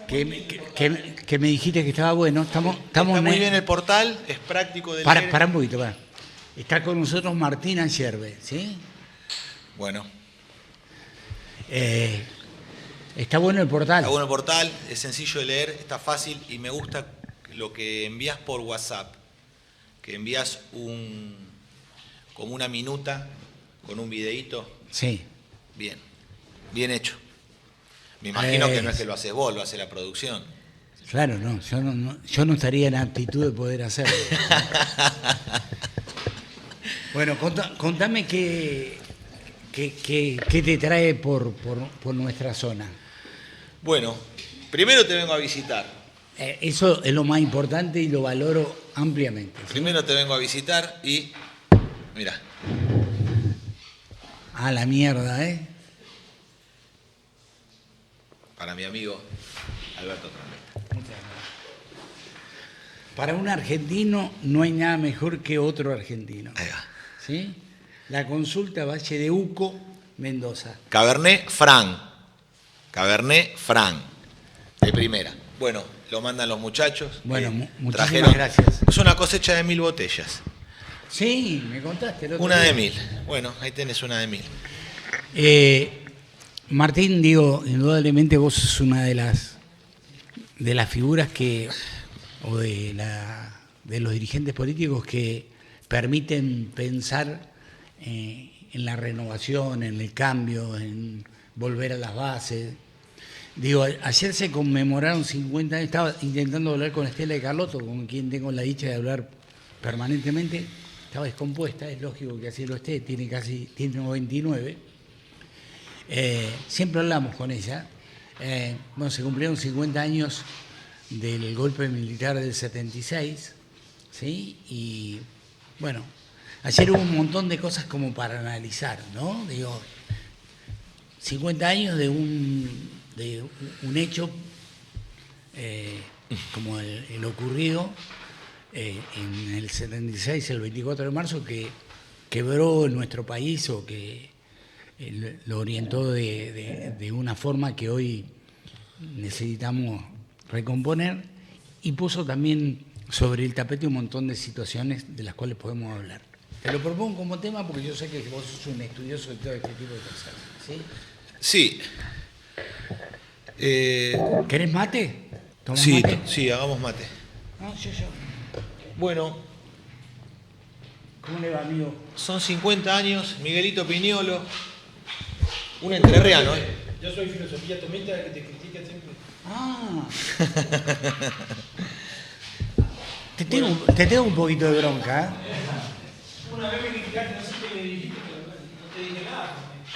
que me dijiste que estaba bueno. Estamos Está muy bien el portal, es práctico de leer. Para un poquito, para. Está con nosotros Martín Ancherbe, ¿sí? Bueno. Está bueno el portal. Está bueno el portal, es sencillo de leer, está fácil y me gusta lo que envías por WhatsApp, que envías como una minuta con un videíto. Sí. Bien hecho. Me imagino que no es que lo haces vos, lo hace la producción. Claro, no, yo no estaría en aptitud de poder hacerlo. Bueno, contame qué te trae por nuestra zona. Bueno, primero te vengo a visitar. Eso es lo más importante y lo valoro ampliamente. ¿Sí? Primero te vengo a visitar y... Mirá. A la mierda, ¿eh? Para mi amigo Alberto Trombetta. Muchas gracias. Para un argentino no hay nada mejor que otro argentino. Ahí va. ¿Sí? La consulta Valle de Uco, Mendoza. Cabernet Franc, de primera. Bueno, lo mandan los muchachos. Bueno, muchísimas trajeron, gracias. Es una cosecha de 1000 botellas. Sí, me contaste. El otro Una día. de 1000. Bueno, ahí tenés una de 1000. Martín, digo, indudablemente vos sos una de las figuras o de los dirigentes políticos que permiten pensar en la renovación, en el cambio, en volver a las bases. Digo, ayer se conmemoraron 50 años, estaba intentando hablar con Estela de Carlotto, con quien tengo la dicha de hablar permanentemente. Estaba descompuesta, es lógico que así lo esté, tiene 99. Siempre hablamos con ella. Bueno, se cumplieron 50 años del golpe militar del 76, ¿sí? Y bueno, ayer hubo un montón de cosas como para analizar, ¿no? Digo, 50 años de un hecho como el ocurrido en el 76, el 24 de marzo, que quebró nuestro país o que lo orientó de una forma que hoy necesitamos recomponer, y puso también sobre el tapete un montón de situaciones de las cuales podemos hablar. Te lo propongo como tema porque yo sé que vos sos un estudioso de todo este tipo de cosas, ¿sí? Sí. ¿Querés mate? ¿Tomás Sí, mate? sí, hagamos mate. No, yo. Bueno, ¿Cómo le va, amigo? son 50 años, Miguelito Piñolo, un entrerriano, ¿eh? Yo soy filosofía tomista que te critica siempre. Ah. Te tengo un poquito de bronca, ¿eh? Una vez me criticaste, no sé qué me dijiste, pero no te dije nada.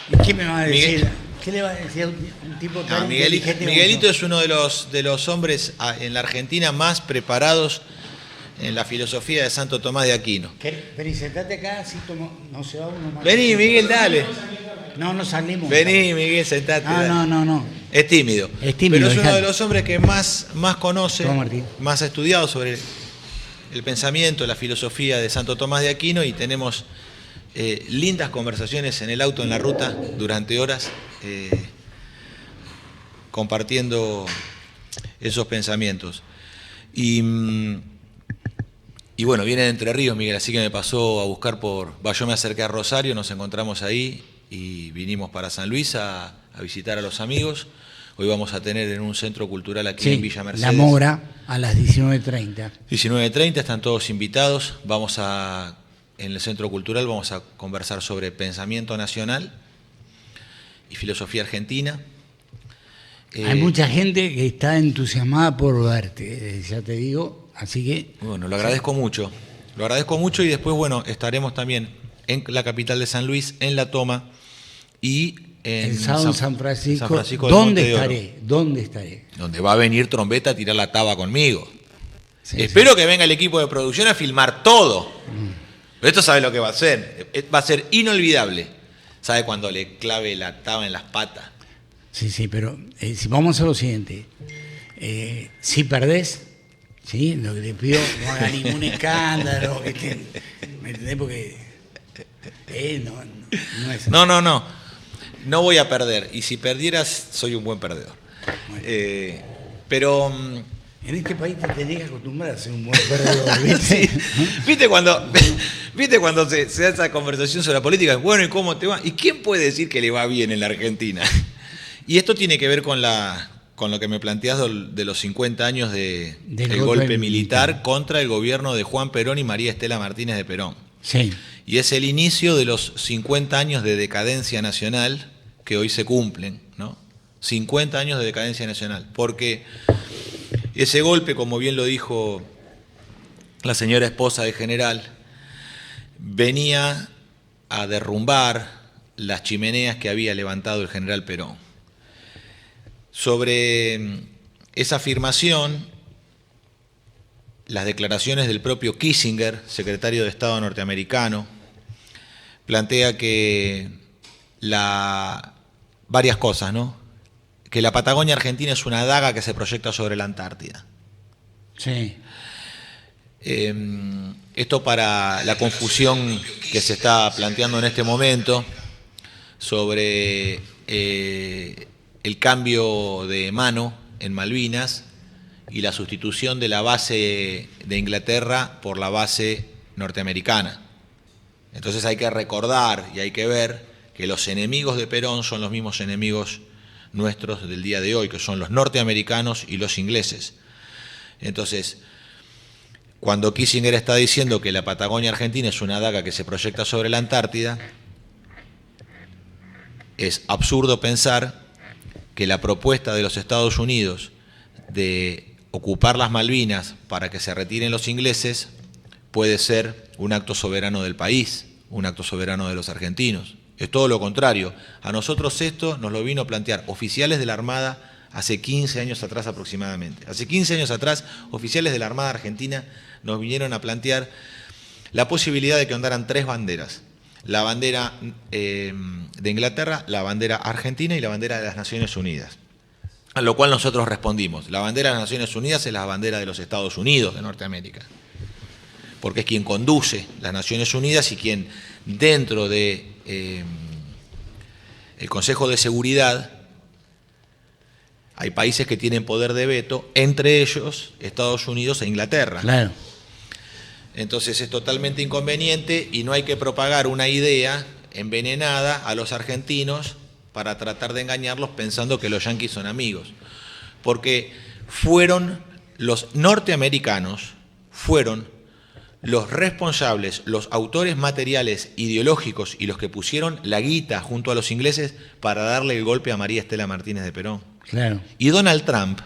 ¿Y qué me va a decir? ¿Qué le va a decir a un tipo tan inteligente? Miguelito es uno de los hombres en la Argentina más preparados en la filosofía de Santo Tomás de Aquino. Vení, sentate acá, así no se va uno más. Vení, Miguel, dale. No salimos. Vení, Miguel, sentate. dale. No. Es tímido. Es tímido, Pero es uno dejalo. de los hombres que más conoce, Toma, Martín. más ha estudiado sobre el pensamiento, la filosofía de Santo Tomás de Aquino, y tenemos lindas conversaciones en el auto, en la ruta, durante horas, compartiendo esos pensamientos. Y bueno, viene de Entre Ríos, Miguel, así que me pasó a buscar yo me acerqué a Rosario, nos encontramos ahí y vinimos para San Luis a visitar a los amigos. Hoy vamos a tener en un centro cultural aquí en Villa Mercedes. La Mora, a las 19:30. 19:30, están todos invitados. En el centro cultural vamos a conversar sobre pensamiento nacional y filosofía argentina. Hay mucha gente que está entusiasmada por verte, ya te digo, así que... Bueno, lo agradezco mucho. Lo agradezco mucho, y después, bueno, estaremos también en la capital de San Luis, en La Toma, y en el sábado en San Francisco. del Monte de Oro, ¿Dónde estaré? donde va a venir Trombetta a tirar la taba conmigo. Sí, Espero que venga el equipo de producción a filmar todo. Esto sabe lo que va a ser. Va a ser inolvidable. ¿Sabe cuando le clave la taba en las patas? Sí, pero si vamos a hacer lo siguiente. Si perdés, ¿sí? Lo que te pido, no haga ningún escándalo. ¿Me entendés? Porque no es... No voy a perder. Y si perdieras, soy un buen perdedor. Bueno. Pero En este país te tenés que acostumbrar a ser un buen perdedor, ¿viste? sí. ¿Viste cuando se da esa conversación sobre la política? Bueno, ¿y cómo te va? ¿Y quién puede decir que le va bien en la Argentina? Y esto tiene que ver con lo que me planteás de los 50 años del golpe militar contra el gobierno de Juan Perón y María Estela Martínez de Perón. Sí. Y es el inicio de los 50 años de decadencia nacional que hoy se cumplen, ¿no? 50 años de decadencia nacional. Porque ese golpe, como bien lo dijo la señora esposa del general, venía a derrumbar las chimeneas que había levantado el general Perón. Sobre esa afirmación, las declaraciones del propio Kissinger, secretario de Estado norteamericano, plantea que varias cosas, ¿no? Que la Patagonia Argentina es una daga que se proyecta sobre la Antártida. Sí. Esto para la confusión que se está planteando en este momento sobre el cambio de mano en Malvinas y la sustitución de la base de Inglaterra por la base norteamericana. Entonces hay que recordar y hay que ver que los enemigos de Perón son los mismos enemigos nuestros del día de hoy, que son los norteamericanos y los ingleses. Entonces, cuando Kissinger está diciendo que la Patagonia Argentina es una daga que se proyecta sobre la Antártida, es absurdo pensar que la propuesta de los Estados Unidos de ocupar las Malvinas para que se retiren los ingleses puede ser un acto soberano del país, un acto soberano de los argentinos. Es todo lo contrario. A nosotros esto nos lo vino a plantear oficiales de la Armada hace 15 años atrás aproximadamente. Hace 15 años atrás, oficiales de la Armada Argentina nos vinieron a plantear la posibilidad de que ondaran 3 banderas. La bandera de Inglaterra, la bandera argentina y la bandera de las Naciones Unidas. A lo cual nosotros respondimos, la bandera de las Naciones Unidas es la bandera de los Estados Unidos de Norteamérica, porque es quien conduce las Naciones Unidas y quien dentro de el Consejo de Seguridad hay países que tienen poder de veto, entre ellos Estados Unidos e Inglaterra. Claro. Entonces es totalmente inconveniente y no hay que propagar una idea envenenada a los argentinos para tratar de engañarlos pensando que los yanquis son amigos. Porque fueron los norteamericanos, fueron los responsables, los autores materiales ideológicos y los que pusieron la guita junto a los ingleses para darle el golpe a María Estela Martínez de Perón. Claro. Y Donald Trump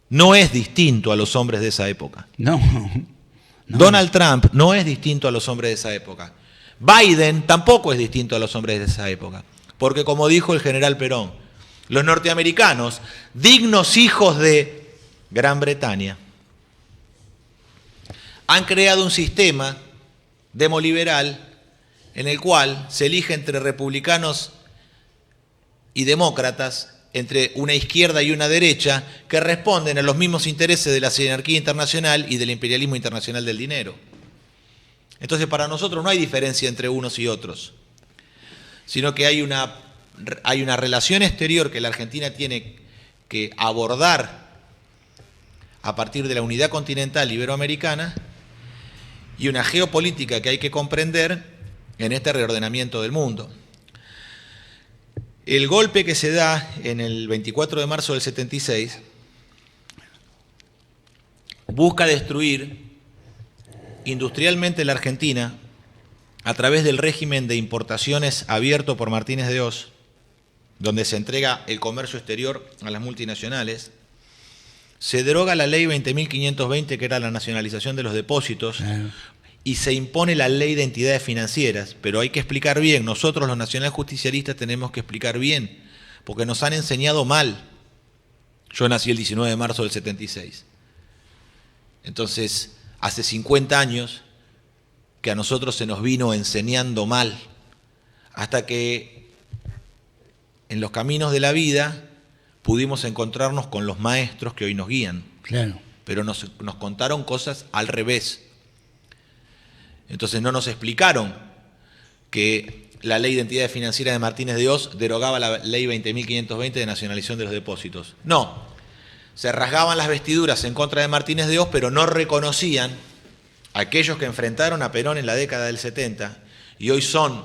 no es distinto a los hombres de esa época. No. Donald Trump no es distinto a los hombres de esa época. Biden tampoco es distinto a los hombres de esa época. Porque como dijo el general Perón, los norteamericanos, dignos hijos de Gran Bretaña, han creado un sistema demoliberal en el cual se elige entre republicanos y demócratas, entre una izquierda y una derecha, que responden a los mismos intereses de la sinarquía internacional y del imperialismo internacional del dinero. Entonces, para nosotros no hay diferencia entre unos y otros, sino que hay una relación exterior que la Argentina tiene que abordar a partir de la unidad continental iberoamericana y una geopolítica que hay que comprender en este reordenamiento del mundo. El golpe que se da en el 24 de marzo del 76 busca destruir industrialmente la Argentina a través del régimen de importaciones abierto por Martínez de Oz, donde se entrega el comercio exterior a las multinacionales. Se deroga la ley 20.520, que era la nacionalización de los depósitos, y se impone la ley de entidades financieras, pero hay que explicar bien, nosotros los nacionaljusticialistas tenemos que explicar bien, porque nos han enseñado mal. Yo nací el 19 de marzo del 76. Entonces, hace 50 años que a nosotros se nos vino enseñando mal, hasta que en los caminos de la vida pudimos encontrarnos con los maestros que hoy nos guían. Claro. Pero nos contaron cosas al revés. Entonces no nos explicaron que la ley de entidades financieras de Martínez de Oz derogaba la ley 20.520 de nacionalización de los depósitos. No, se rasgaban las vestiduras en contra de Martínez de Hoz, pero no reconocían a aquellos que enfrentaron a Perón en la década del 70 y hoy son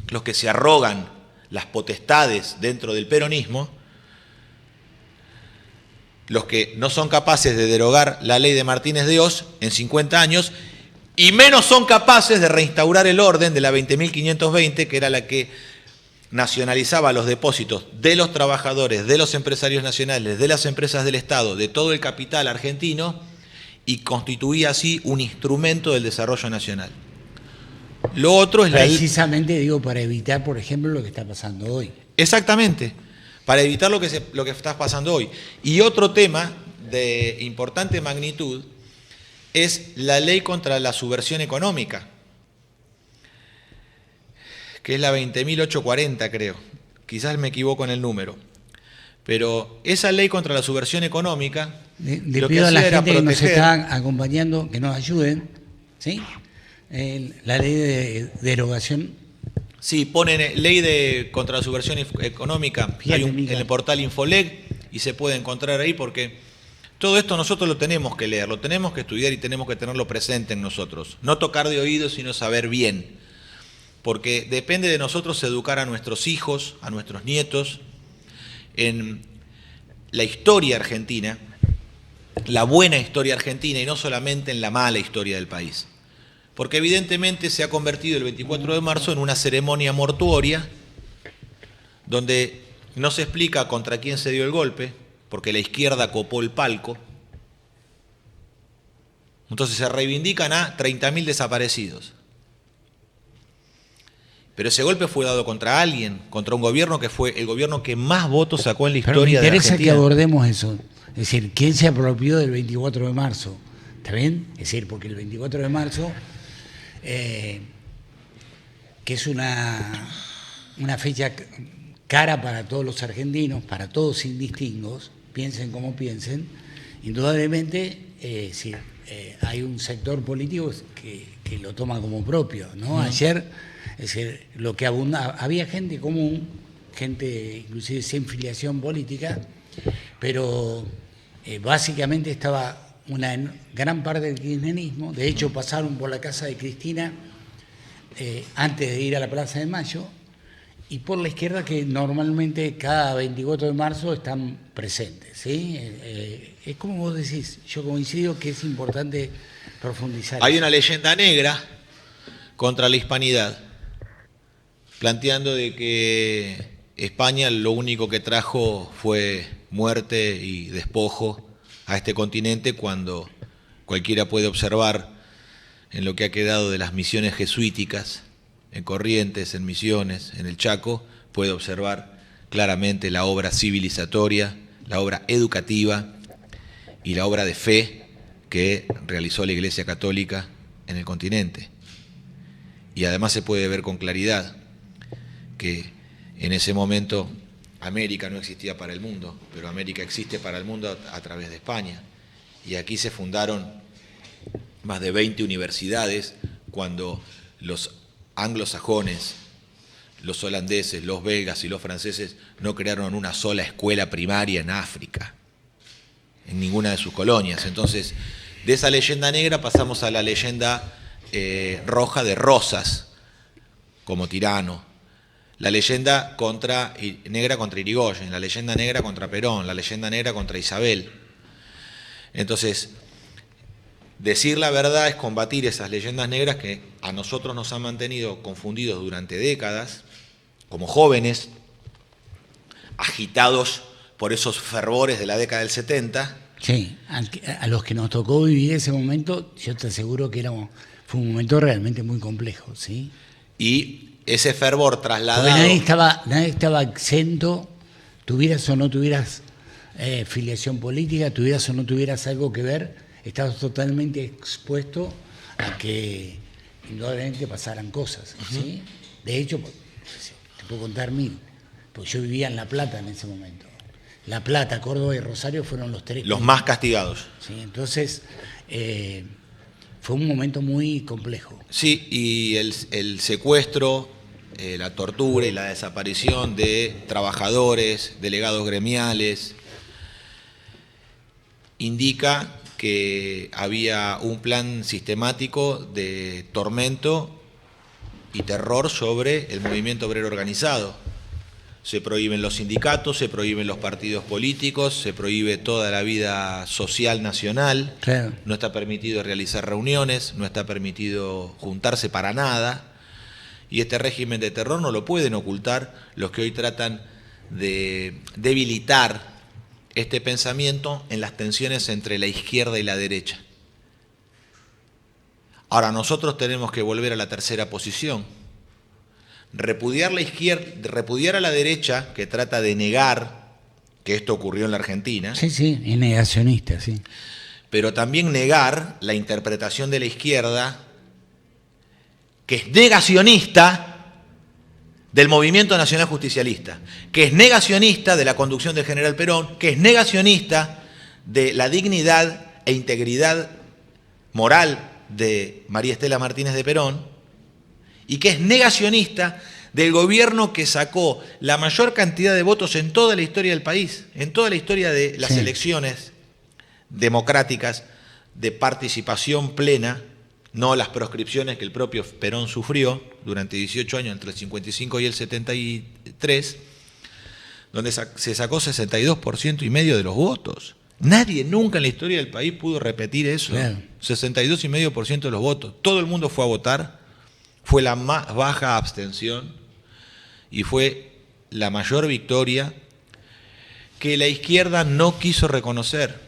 los que se arrogan las potestades dentro del peronismo, los que no son capaces de derogar la ley de Martínez de Hoz en 50 años y menos son capaces de reinstaurar el orden de la 20.520, que era la que nacionalizaba los depósitos de los trabajadores, de los empresarios nacionales, de las empresas del Estado, de todo el capital argentino y constituía así un instrumento del desarrollo nacional. Lo otro es precisamente, digo, para evitar, por ejemplo, lo que está pasando hoy. Exactamente, para evitar lo que está pasando hoy. Y otro tema de importante magnitud es la ley contra la subversión económica, que es la 20.840, creo. Quizás me equivoco en el número. Pero esa ley contra la subversión económica, le pido a la gente que nos está acompañando que nos ayuden, ¿sí? La ley de derogación. Sí, ponen ley contra la subversión económica en el portal Infoleg y se puede encontrar ahí porque todo esto nosotros lo tenemos que leer, lo tenemos que estudiar y tenemos que tenerlo presente en nosotros. No tocar de oído, sino saber bien. Porque depende de nosotros educar a nuestros hijos, a nuestros nietos, en la historia argentina, la buena historia argentina y no solamente en la mala historia del país. Porque evidentemente se ha convertido el 24 de marzo en una ceremonia mortuoria donde no se explica contra quién se dio el golpe, porque la izquierda copó el palco. Entonces se reivindican a 30.000 desaparecidos. Pero ese golpe fue dado contra alguien, contra un gobierno que fue el gobierno que más votos sacó en la historia de Argentina. Me interesa que abordemos eso. Es decir, ¿quién se apropió del 24 de marzo? ¿Está bien? Es decir, porque el 24 de marzo, que es una fecha cara para todos los argentinos, para todos sin distingos, piensen como piensen, indudablemente hay un sector político que lo toma como propio, ¿no? Ayer, es decir, lo que abundaba, había gente común, gente inclusive sin filiación política, pero básicamente estaba una gran parte del kirchnerismo. De hecho, pasaron por la casa de Cristina antes de ir a la Plaza de Mayo, y por la izquierda, que normalmente cada 24 de marzo están presentes, ¿sí? Es como vos decís, yo coincido que es importante profundizar. Hay una leyenda negra contra la hispanidad, planteando de que España lo único que trajo fue muerte y despojo a este continente, cuando cualquiera puede observar en lo que ha quedado de las misiones jesuíticas, en Corrientes, en Misiones, en el Chaco, puede observar claramente la obra civilizatoria, la obra educativa y la obra de fe que realizó la Iglesia Católica en el continente. Y además se puede ver con claridad que en ese momento América no existía para el mundo, pero América existe para el mundo a través de España. Y aquí se fundaron más de 20 universidades cuando los anglosajones, los holandeses, los belgas y los franceses no crearon una sola escuela primaria en África, en ninguna de sus colonias. Entonces, de esa leyenda negra pasamos a la leyenda roja de Rosas como tirano, la leyenda negra contra Irigoyen, la leyenda negra contra Perón, la leyenda negra contra Isabel. Entonces, decir la verdad es combatir esas leyendas negras que a nosotros nos han mantenido confundidos durante décadas, como jóvenes, agitados por esos fervores de la década del 70. Sí, a los que nos tocó vivir ese momento, yo te aseguro que fue un momento realmente muy complejo, ¿sí? Y ese fervor trasladado... Porque nadie estaba exento, tuvieras o no tuvieras filiación política, tuvieras o no tuvieras algo que ver, estabas totalmente expuesto a que indudablemente pasaran cosas, ¿sí? De hecho, te puedo contar 1000, porque yo vivía en La Plata en ese momento. La Plata, Córdoba y Rosario fueron los más castigados. Sí, entonces fue un momento muy complejo. Sí, y el secuestro, la tortura y la desaparición de trabajadores, delegados gremiales, indica que había un plan sistemático de tormento y terror sobre el movimiento obrero organizado. Se prohíben los sindicatos, se prohíben los partidos políticos, se prohíbe toda la vida social nacional, Claro. no está permitido realizar reuniones, no está permitido juntarse para nada, y este régimen de terror no lo pueden ocultar los que hoy tratan de debilitar este pensamiento en las tensiones entre la izquierda y la derecha. Ahora nosotros tenemos que volver a la tercera posición. Repudiar la izquierda, repudiar a la derecha que trata de negar que esto ocurrió en la Argentina, Sí, sí, es negacionista, sí. pero también negar la interpretación de la izquierda que es negacionista del movimiento nacional justicialista, que es negacionista de la conducción del general Perón, que es negacionista de la dignidad e integridad moral de María Estela Martínez de Perón, y que es negacionista del gobierno que sacó la mayor cantidad de votos en toda la historia del país, en toda la historia de las elecciones democráticas de participación plena, no las proscripciones que el propio Perón sufrió durante 18 años, entre el 55 y el 73, donde se sacó 62,5% de los votos. Nadie nunca en la historia del país pudo repetir eso. Claro. 62,5% de los votos. Todo el mundo fue a votar. Fue la más baja abstención y fue la mayor victoria que la izquierda no quiso reconocer,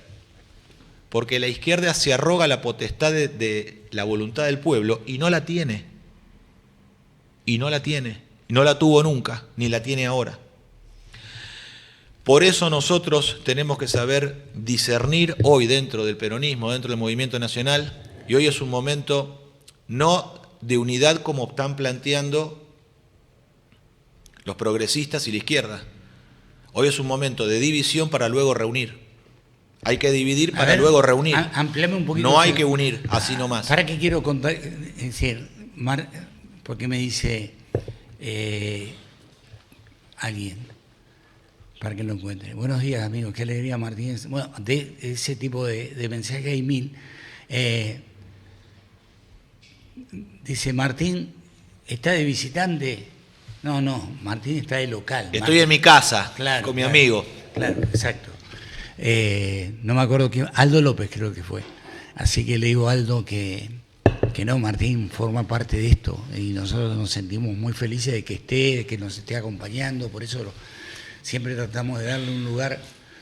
porque la izquierda se arroga la potestad de la voluntad del pueblo y no la tiene. Y no la tiene. No la tuvo nunca, ni la tiene ahora. Por eso nosotros tenemos que saber discernir hoy dentro del peronismo, dentro del movimiento nacional, y hoy es un momento no de unidad como están planteando los progresistas y la izquierda. Hoy es un momento de división para luego reunir. Hay que dividir para luego reunir. Ampliame un poquito. No hay que unir, así nomás. ¿Para qué quiero contar? Es decir, porque me dice alguien, para que lo encuentre. Buenos días, amigos, qué alegría, Martínez. Bueno, de ese tipo de mensajes hay mil. Dice, Martín, ¿está de visitante? No, Martín está de local. Estoy en mi casa, claro, con mi amigo. Claro, exacto. No me acuerdo quién, Aldo López creo que fue. Así que le digo a Aldo que no, Martín forma parte de esto y nosotros nos sentimos muy felices de que esté, de que nos esté acompañando, por eso siempre tratamos de darle un lugar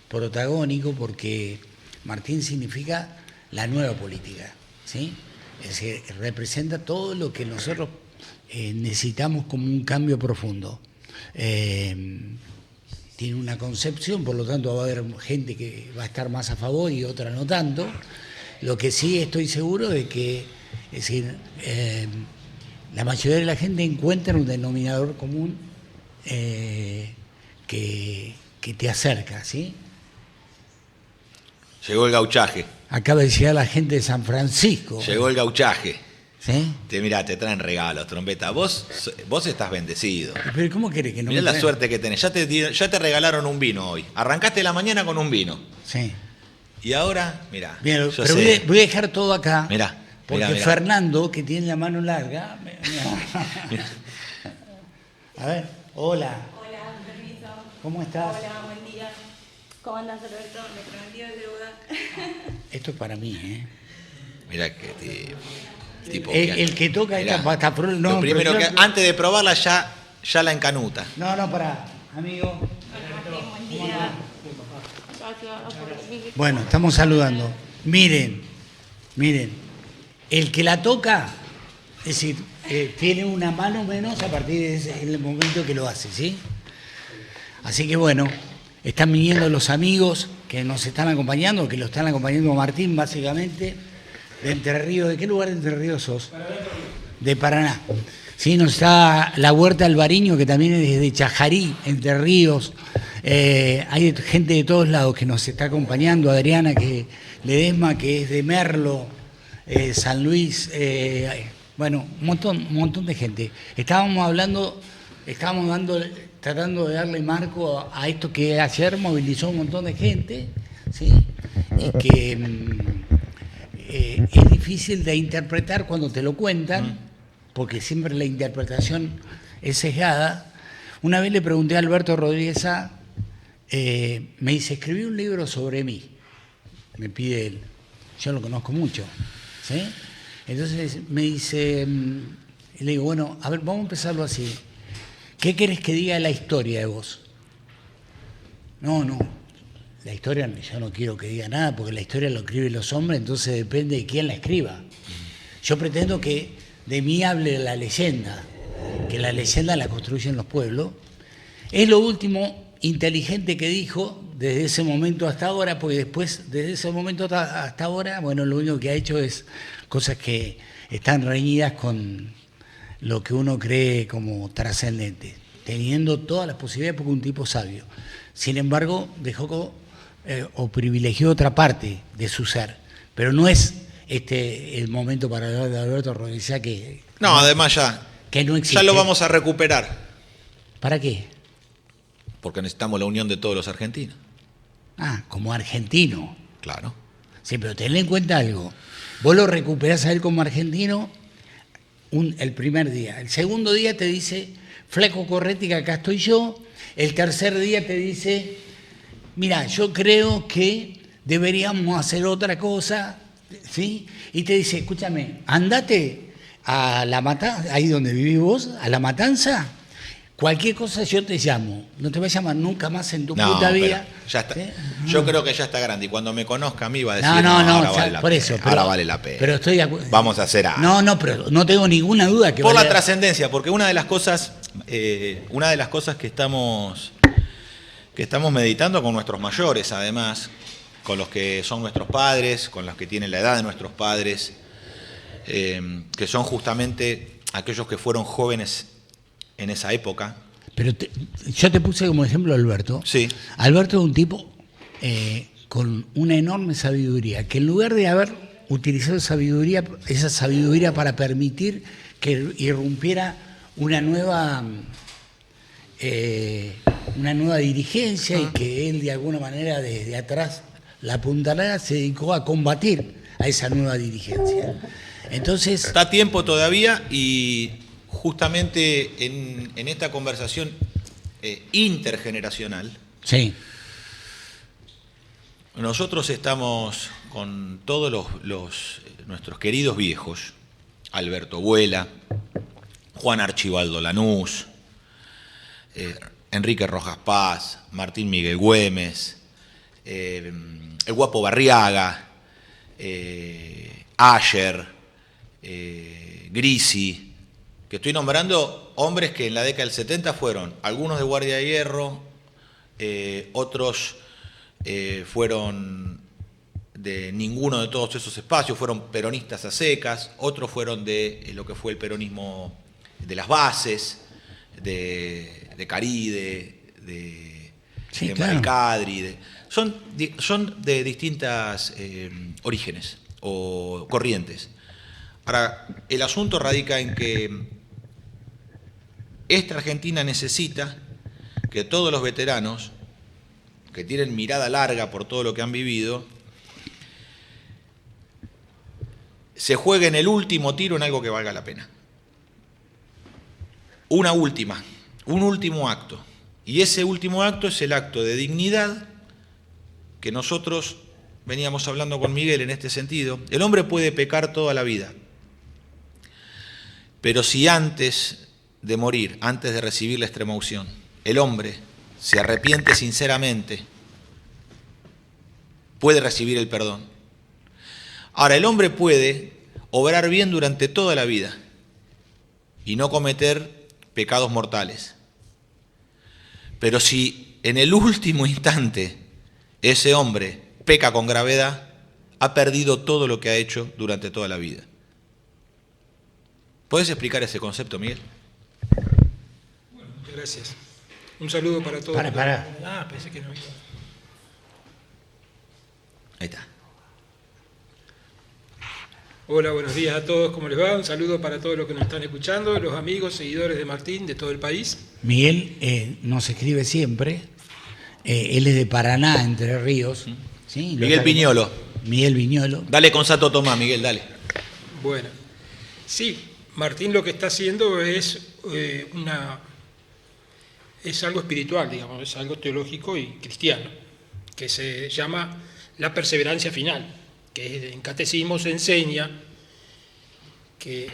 protagónico, porque Martín significa la nueva política, ¿sí? Es decir, representa todo lo que nosotros necesitamos como un cambio profundo. Tiene una concepción, por lo tanto va a haber gente que va a estar más a favor y otra no tanto. Lo que sí estoy seguro de que, es decir, la mayoría de la gente encuentra un denominador común que te acerca, ¿sí? Llegó el gauchaje. Acaba de llegar la gente de San Francisco. Llegó el gauchaje. ¿Sí? Mirá, te traen regalos, trompeta. Vos estás bendecido. Pero ¿cómo querés que no Mirá me la traigan? suerte que tenés. Ya te regalaron un vino hoy. Arrancaste la mañana con un vino. Sí. Y ahora, mirá. Bien, yo pero sé. voy a dejar todo acá. Mirá. Porque mirá. Fernando, que tiene la mano larga. Mirá. A ver, hola. Hola, permiso. ¿Cómo estás? Hola, buen día. ¿Cómo andas, Alberto? Me prometió el deuda. Esto es para mí, ¿eh? Mirá que tipo. El que toca Mirá. esta pasta pro- no, Lo primero pero que yo- antes de probarla ya la encanuta. No, pará, amigo. Hola, Martín, buen día. Bueno, estamos saludando. Miren, el que la toca, es decir, tiene una mano menos a partir de en el momento que lo hace, ¿sí? Así que bueno, están viniendo los amigos que nos están acompañando, que lo están acompañando a Martín, básicamente, de Entre Ríos. ¿De qué lugar de Entre Ríos sos? De Paraná. Sí, nos está la Huerta Alvariño, que también es desde Chajarí, Entre Ríos. Hay gente de todos lados que nos está acompañando. Adriana Ledesma, que es de Merlo, San Luis, bueno, un montón de gente. Estábamos tratando de darle marco a esto que ayer movilizó un montón de gente, ¿sí? que es difícil de interpretar cuando te lo cuentan, porque siempre la interpretación es sesgada. Una vez le pregunté a Alberto Rodríguez Sá, me dice, escribí un libro sobre mí, me pide él, yo lo conozco mucho, ¿sí? Entonces me dice, le digo, bueno, a ver, vamos a empezarlo así, ¿qué querés que diga la historia de vos? No, la historia yo no quiero que diga nada, porque la historia lo escriben los hombres, entonces depende de quién la escriba. Yo pretendo que de mí hable la leyenda, que la leyenda la construyen los pueblos. Es lo último inteligente que dijo desde ese momento hasta ahora, porque después, desde ese momento hasta ahora, bueno, lo único que ha hecho es cosas que están reñidas con lo que uno cree como trascendente, teniendo todas las posibilidades porque un tipo sabio. Sin embargo, dejó o privilegió otra parte de su ser, pero no es el momento para hablar de Alberto Rodríguez Sá que... No, además ya, que no existe. ya lo vamos a recuperar. ¿Para qué? Porque necesitamos la unión de todos los argentinos. Ah, como argentino. Claro. Sí, pero tened en cuenta algo. Vos lo recuperás a él como argentino el primer día. El segundo día te dice, flaco Corretti, que acá estoy yo. El tercer día te dice, mira, yo creo que deberíamos hacer otra cosa, ¿sí? Y te dice, escúchame, andate a La Matanza, ahí donde vivís vos, a La Matanza. Cualquier cosa yo te llamo, no te voy a llamar nunca más en tu puta vida. Ya está. ¿Sí? Yo creo que ya está grande y cuando me conozca a mí va a decir, ahora vale la por pena, eso. ahora vale la pena. Pero estoy de acuerdo. Vamos a hacer algo. No, pero no tengo ninguna duda que Por la vale trascendencia, porque una de las cosas que estamos meditando con nuestros mayores, además, con los que son nuestros padres, con los que tienen la edad de nuestros padres, que son justamente aquellos que fueron jóvenes en esa época. Pero yo te puse como ejemplo a Alberto. Sí. Alberto es un tipo con una enorme sabiduría, que en lugar de haber utilizado esa sabiduría para permitir que irrumpiera una nueva dirigencia y que él de alguna manera desde atrás la apuntalara, se dedicó a combatir a esa nueva dirigencia. Entonces... Está a tiempo todavía y justamente en esta conversación intergeneracional, Sí. nosotros estamos con todos nuestros queridos viejos, Alberto Vuela, Juan Archibaldo Lanús, Enrique Rojas Paz, Martín Miguel Güemes, el Guapo Barriaga, Ayer, Grisi, que estoy nombrando hombres que en la década del 70 fueron algunos de Guardia de Hierro, otros fueron de ninguno de todos esos espacios, fueron peronistas a secas, otros fueron de lo que fue el peronismo de las bases, de Caride, de Maricadri, son de distintas orígenes o corrientes. Ahora, el asunto radica en que esta Argentina necesita que todos los veteranos que tienen mirada larga por todo lo que han vivido se jueguen el último tiro en algo que valga la pena. Un último acto. Y ese último acto es el acto de dignidad que nosotros veníamos hablando con Miguel en este sentido. El hombre puede pecar toda la vida, pero si antes de morir, antes de recibir la extrema unción, el hombre se arrepiente sinceramente, puede recibir el perdón. Ahora, el hombre puede obrar bien durante toda la vida y no cometer pecados mortales. Pero si en el último instante ese hombre peca con gravedad, ha perdido todo lo que ha hecho durante toda la vida. ¿Puedes explicar ese concepto, Miguel? Bueno, muchas gracias. Un saludo para todos. Para. Pensé que no iba. Ahí está. Hola, buenos días a todos, ¿cómo les va? Un saludo para todos los que nos están escuchando, los amigos, seguidores de Martín, de todo el país. Miguel nos escribe siempre, él es de Paraná, Entre Ríos, ¿sí? Miguel Viñolo. Miguel Viñolo. Dale con Santo Tomás, Miguel, dale. Bueno, sí, Martín lo que está haciendo es es algo espiritual, digamos, es algo teológico y cristiano, que se llama la perseverancia final, que en catecismo se enseña que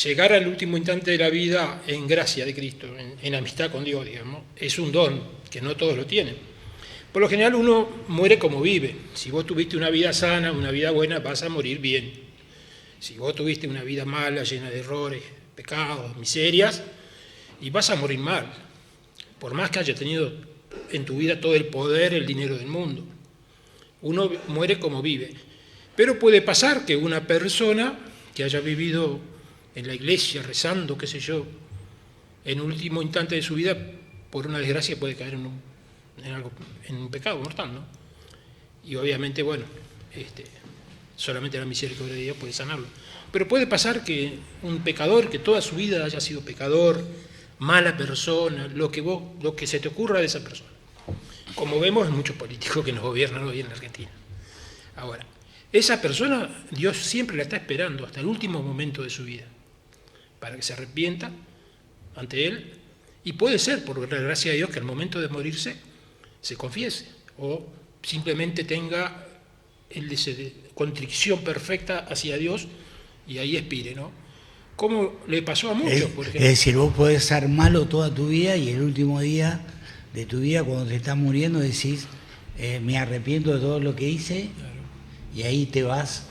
llegar al último instante de la vida en gracia de Cristo, en amistad con Dios, digamos, es un don que no todos lo tienen. Por lo general uno muere como vive. Si vos tuviste una vida sana, una vida buena, vas a morir bien. Si vos tuviste una vida mala, llena de errores, pecados, miserias, y vas a morir mal, por más que haya tenido en tu vida todo el poder, el dinero del mundo. Uno muere como vive. Pero puede pasar que una persona que haya vivido en la iglesia, rezando, qué sé yo, en un último instante de su vida, por una desgracia puede caer en un pecado mortal, ¿no? Y obviamente, bueno, solamente la misericordia de Dios puede sanarlo. Pero puede pasar que un pecador, que toda su vida haya sido pecador, mala persona, lo que se te ocurra de esa persona. Como vemos en muchos políticos que nos gobiernan hoy en la Argentina. Ahora, esa persona, Dios siempre la está esperando hasta el último momento de su vida, para que se arrepienta ante Él, y puede ser, por la gracia de Dios, que al momento de morirse se confiese, o simplemente tenga contrición perfecta hacia Dios y ahí expire, ¿no? Como le pasó a muchos, por ejemplo. Es decir, vos podés ser malo toda tu vida y el último día de tu vida, cuando te estás muriendo, decís, me arrepiento de todo lo que hice, claro. Y ahí te vas.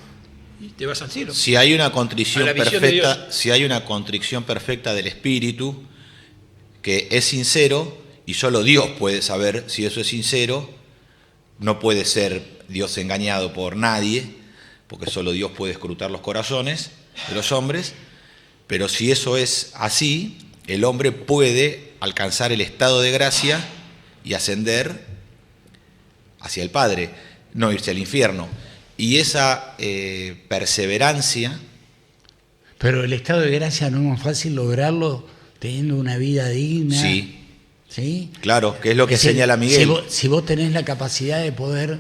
Y te vas al cielo. Si hay una contrición perfecta, si hay una contrición perfecta del espíritu, que es sincero, y solo Dios puede saber si eso es sincero, no puede ser Dios engañado por nadie, porque solo Dios puede escrutar los corazones de los hombres, pero si eso es así, el hombre puede alcanzar el estado de gracia y ascender hacia el Padre, no irse al infierno. Y esa perseverancia... Pero el estado de gracia no es más fácil lograrlo teniendo una vida digna. Sí. ¿Sí? Claro, que es lo que señala Miguel. Si vos tenés la capacidad de poder...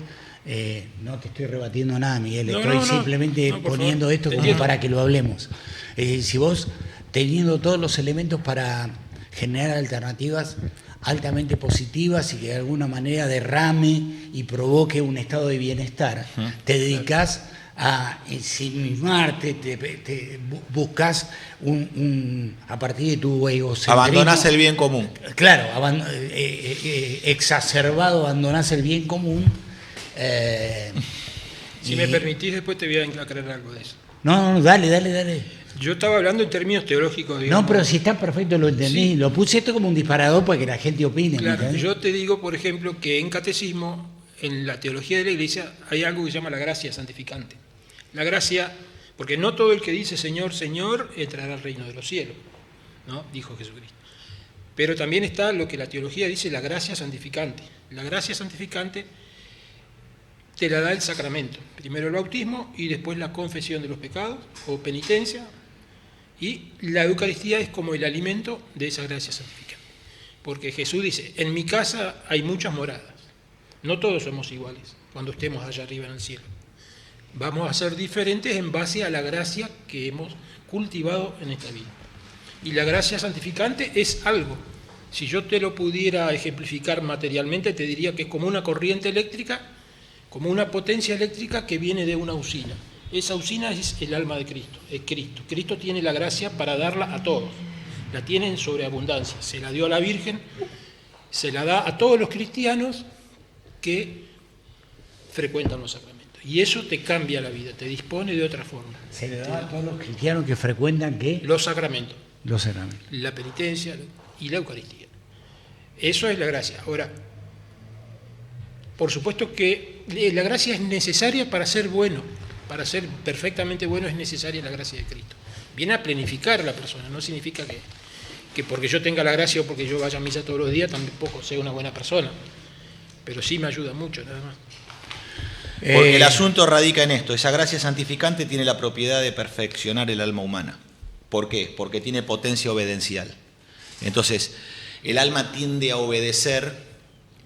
no te estoy rebatiendo nada, Miguel, estoy simplemente poniendo esto como para que lo hablemos. Si vos, teniendo todos los elementos para generar alternativas altamente positivas y que de alguna manera derrame y provoque un estado de bienestar, te dedicás a ensimismarte, te buscas a partir de tu egocentrismo. Abandonás el bien común. Claro, exacerbado, abandonás el bien común. Si me permitís, después te voy a aclarar algo de eso. No, dale. Yo estaba hablando en términos teológicos, digamos. No, pero si está perfecto, lo entendí. Sí. Lo puse esto como un disparador para que la gente opine. Claro, yo te digo, por ejemplo, que en catecismo, en la teología de la Iglesia, hay algo que se llama la gracia santificante. La gracia, porque no todo el que dice Señor, Señor, entrará al reino de los cielos, ¿no? Dijo Jesucristo. Pero también está lo que la teología dice, la gracia santificante. La gracia santificante te la da el sacramento. Primero el bautismo y después la confesión de los pecados o penitencia. Y la Eucaristía es como el alimento de esa gracia santificante. Porque Jesús dice, en mi casa hay muchas moradas. No todos somos iguales cuando estemos allá arriba en el cielo. Vamos a ser diferentes en base a la gracia que hemos cultivado en esta vida. Y la gracia santificante es algo. Si yo te lo pudiera ejemplificar materialmente, te diría que es como una corriente eléctrica, como una potencia eléctrica que viene de una usina. Esa usina es el alma de Cristo, es Cristo. Cristo tiene la gracia para darla a todos. La tiene en sobreabundancia. Se la dio a la Virgen, se la da a todos los cristianos que frecuentan los sacramentos. Y eso te cambia la vida, te dispone de otra forma. Se le da a todos los cristianos que frecuentan ¿qué? Los sacramentos. Los sacramentos. La penitencia y la Eucaristía. Eso es la gracia. Ahora, por supuesto que la gracia es necesaria para ser bueno. Para ser perfectamente bueno es necesaria la gracia de Cristo. Viene a planificar a la persona, no significa que porque yo tenga la gracia o porque yo vaya a misa todos los días tampoco sea una buena persona. Pero sí me ayuda mucho, nada más. Porque el asunto radica en esto, esa gracia santificante tiene la propiedad de perfeccionar el alma humana. ¿Por qué? Porque tiene potencia obedencial. Entonces, el alma tiende a obedecer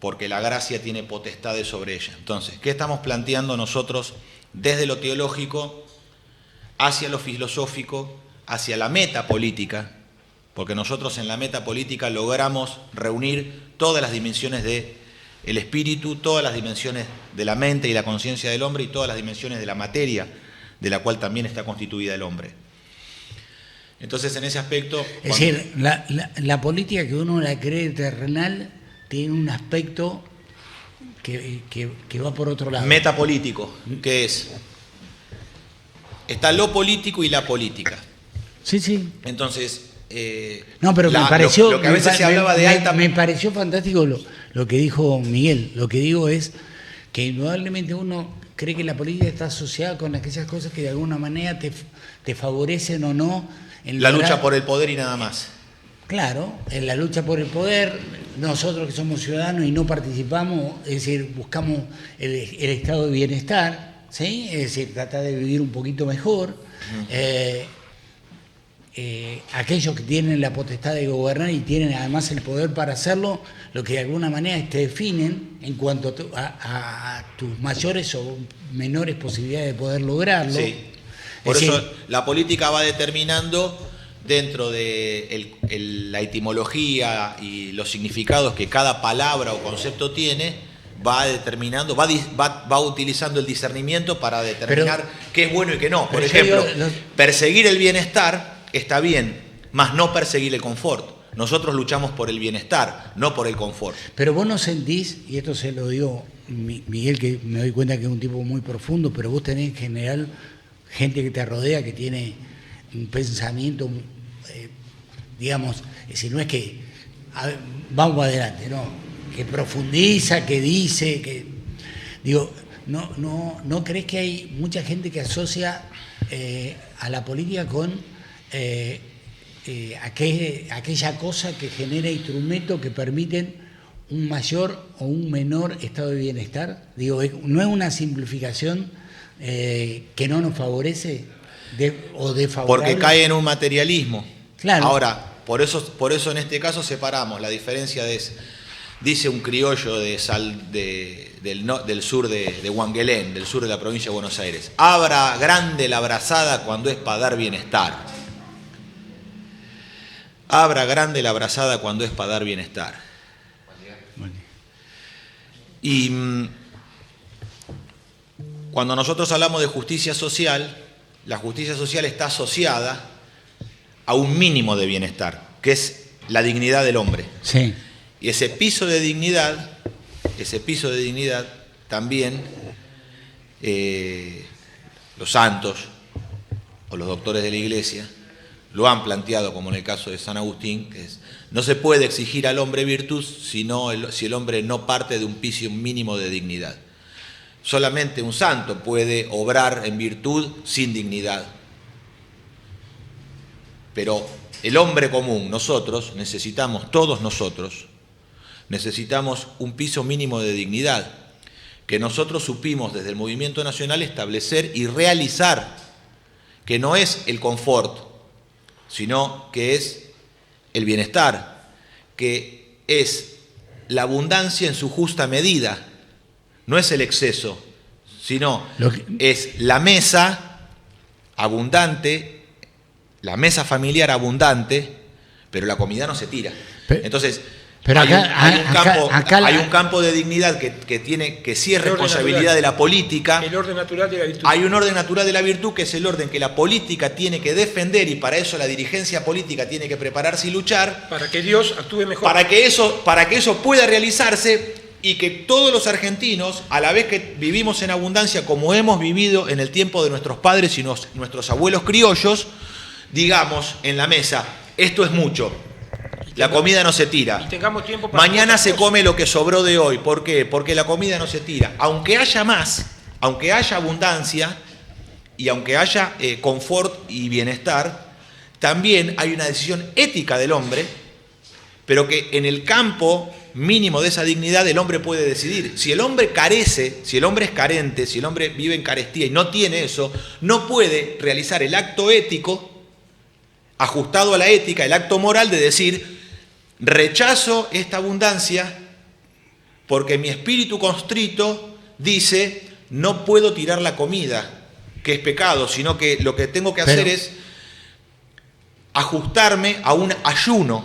porque la gracia tiene potestades sobre ella. Entonces, ¿qué estamos planteando nosotros desde lo teológico hacia lo filosófico, hacia la metapolítica? Porque nosotros en la metapolítica logramos reunir todas las dimensiones del espíritu, todas las dimensiones de la mente y la conciencia del hombre y todas las dimensiones de la materia de la cual también está constituida el hombre. Entonces, en ese aspecto... Es decir, la política que uno la cree terrenal tiene un aspecto que va por otro lado. Metapolítico, que es... Está lo político y la política. Sí, sí. Entonces... no, pero me pareció... Lo que a veces se hablaba de alta... Me pareció fantástico lo que dijo Miguel. Lo que digo es que indudablemente uno cree que la política está asociada con aquellas cosas que de alguna manera te favorecen o no. La lucha por el poder y nada más. Claro, en la lucha por el poder, nosotros que somos ciudadanos y no participamos, es decir, buscamos el estado de bienestar, ¿sí? Es decir, tratar de vivir un poquito mejor. Aquellos que tienen la potestad de gobernar y tienen además el poder para hacerlo, lo que de alguna manera te definen en cuanto a tus mayores o menores posibilidades de poder lograrlo. Sí. Por eso la política va determinando dentro de la etimología y los significados que cada palabra o concepto tiene, va determinando, va utilizando el discernimiento para determinar qué es bueno y qué no. Por ejemplo, perseguir el bienestar está bien, mas no perseguir el confort. Nosotros luchamos por el bienestar, no por el confort. Pero vos no sentís, y esto se lo digo Miguel, que me doy cuenta que es un tipo muy profundo, pero vos tenés en general gente que te rodea que tiene un pensamiento, digamos, si no es que vamos adelante, no, que profundiza, que dice, que digo, no crees que hay mucha gente que asocia a la política con aquella cosa que genera instrumentos que permiten un mayor o un menor estado de bienestar? Digo, ¿no es una simplificación que no nos favorece o desfavorable? Porque cae en un materialismo. Claro. Ahora, por eso en este caso separamos la diferencia dice un criollo del sur de Huanguelén, del sur de la provincia de Buenos Aires: abra grande la brazada cuando es para dar bienestar. Abra grande la brazada cuando es para dar bienestar. Y cuando nosotros hablamos de justicia social, la justicia social está asociada a un mínimo de bienestar, que es la dignidad del hombre. Sí. Y ese piso de dignidad también los santos o los doctores de la Iglesia lo han planteado, como en el caso de San Agustín, que es: no se puede exigir al hombre virtud si el hombre no parte de un piso mínimo de dignidad. Solamente un santo puede obrar en virtud sin dignidad. Pero el hombre común, todos nosotros, necesitamos un piso mínimo de dignidad que nosotros supimos desde el movimiento nacional establecer y realizar, que no es el confort, sino que es el bienestar, que es la abundancia en su justa medida. No es el exceso, sino es la mesa abundante, la mesa familiar abundante, pero la comida no se tira. Entonces, pero hay un campo de dignidad que sí es responsabilidad de la política. El orden natural de la virtud. Hay un orden natural de la virtud, que es el orden que la política tiene que defender, y para eso la dirigencia política tiene que prepararse y luchar. Para que Dios actúe mejor. Para que eso pueda realizarse, y que todos los argentinos, a la vez que vivimos en abundancia como hemos vivido en el tiempo de nuestros padres y nuestros abuelos criollos, digamos en la mesa: esto es mucho, la comida no se tira. Y tengamos tiempo para mañana se come lo que sobró de hoy. ¿Por qué? Porque la comida no se tira. Aunque haya más, aunque haya abundancia y aunque haya confort y bienestar, también hay una decisión ética del hombre, pero que en el campo mínimo de esa dignidad el hombre puede decidir. Si el hombre carece, si el hombre es carente, si el hombre vive en carestía y no tiene eso, no puede realizar el acto ético ajustado a la ética, el acto moral de decir: rechazo esta abundancia porque mi espíritu constrito dice, no puedo tirar la comida, que es pecado, sino que lo que tengo que hacer es ajustarme a un ayuno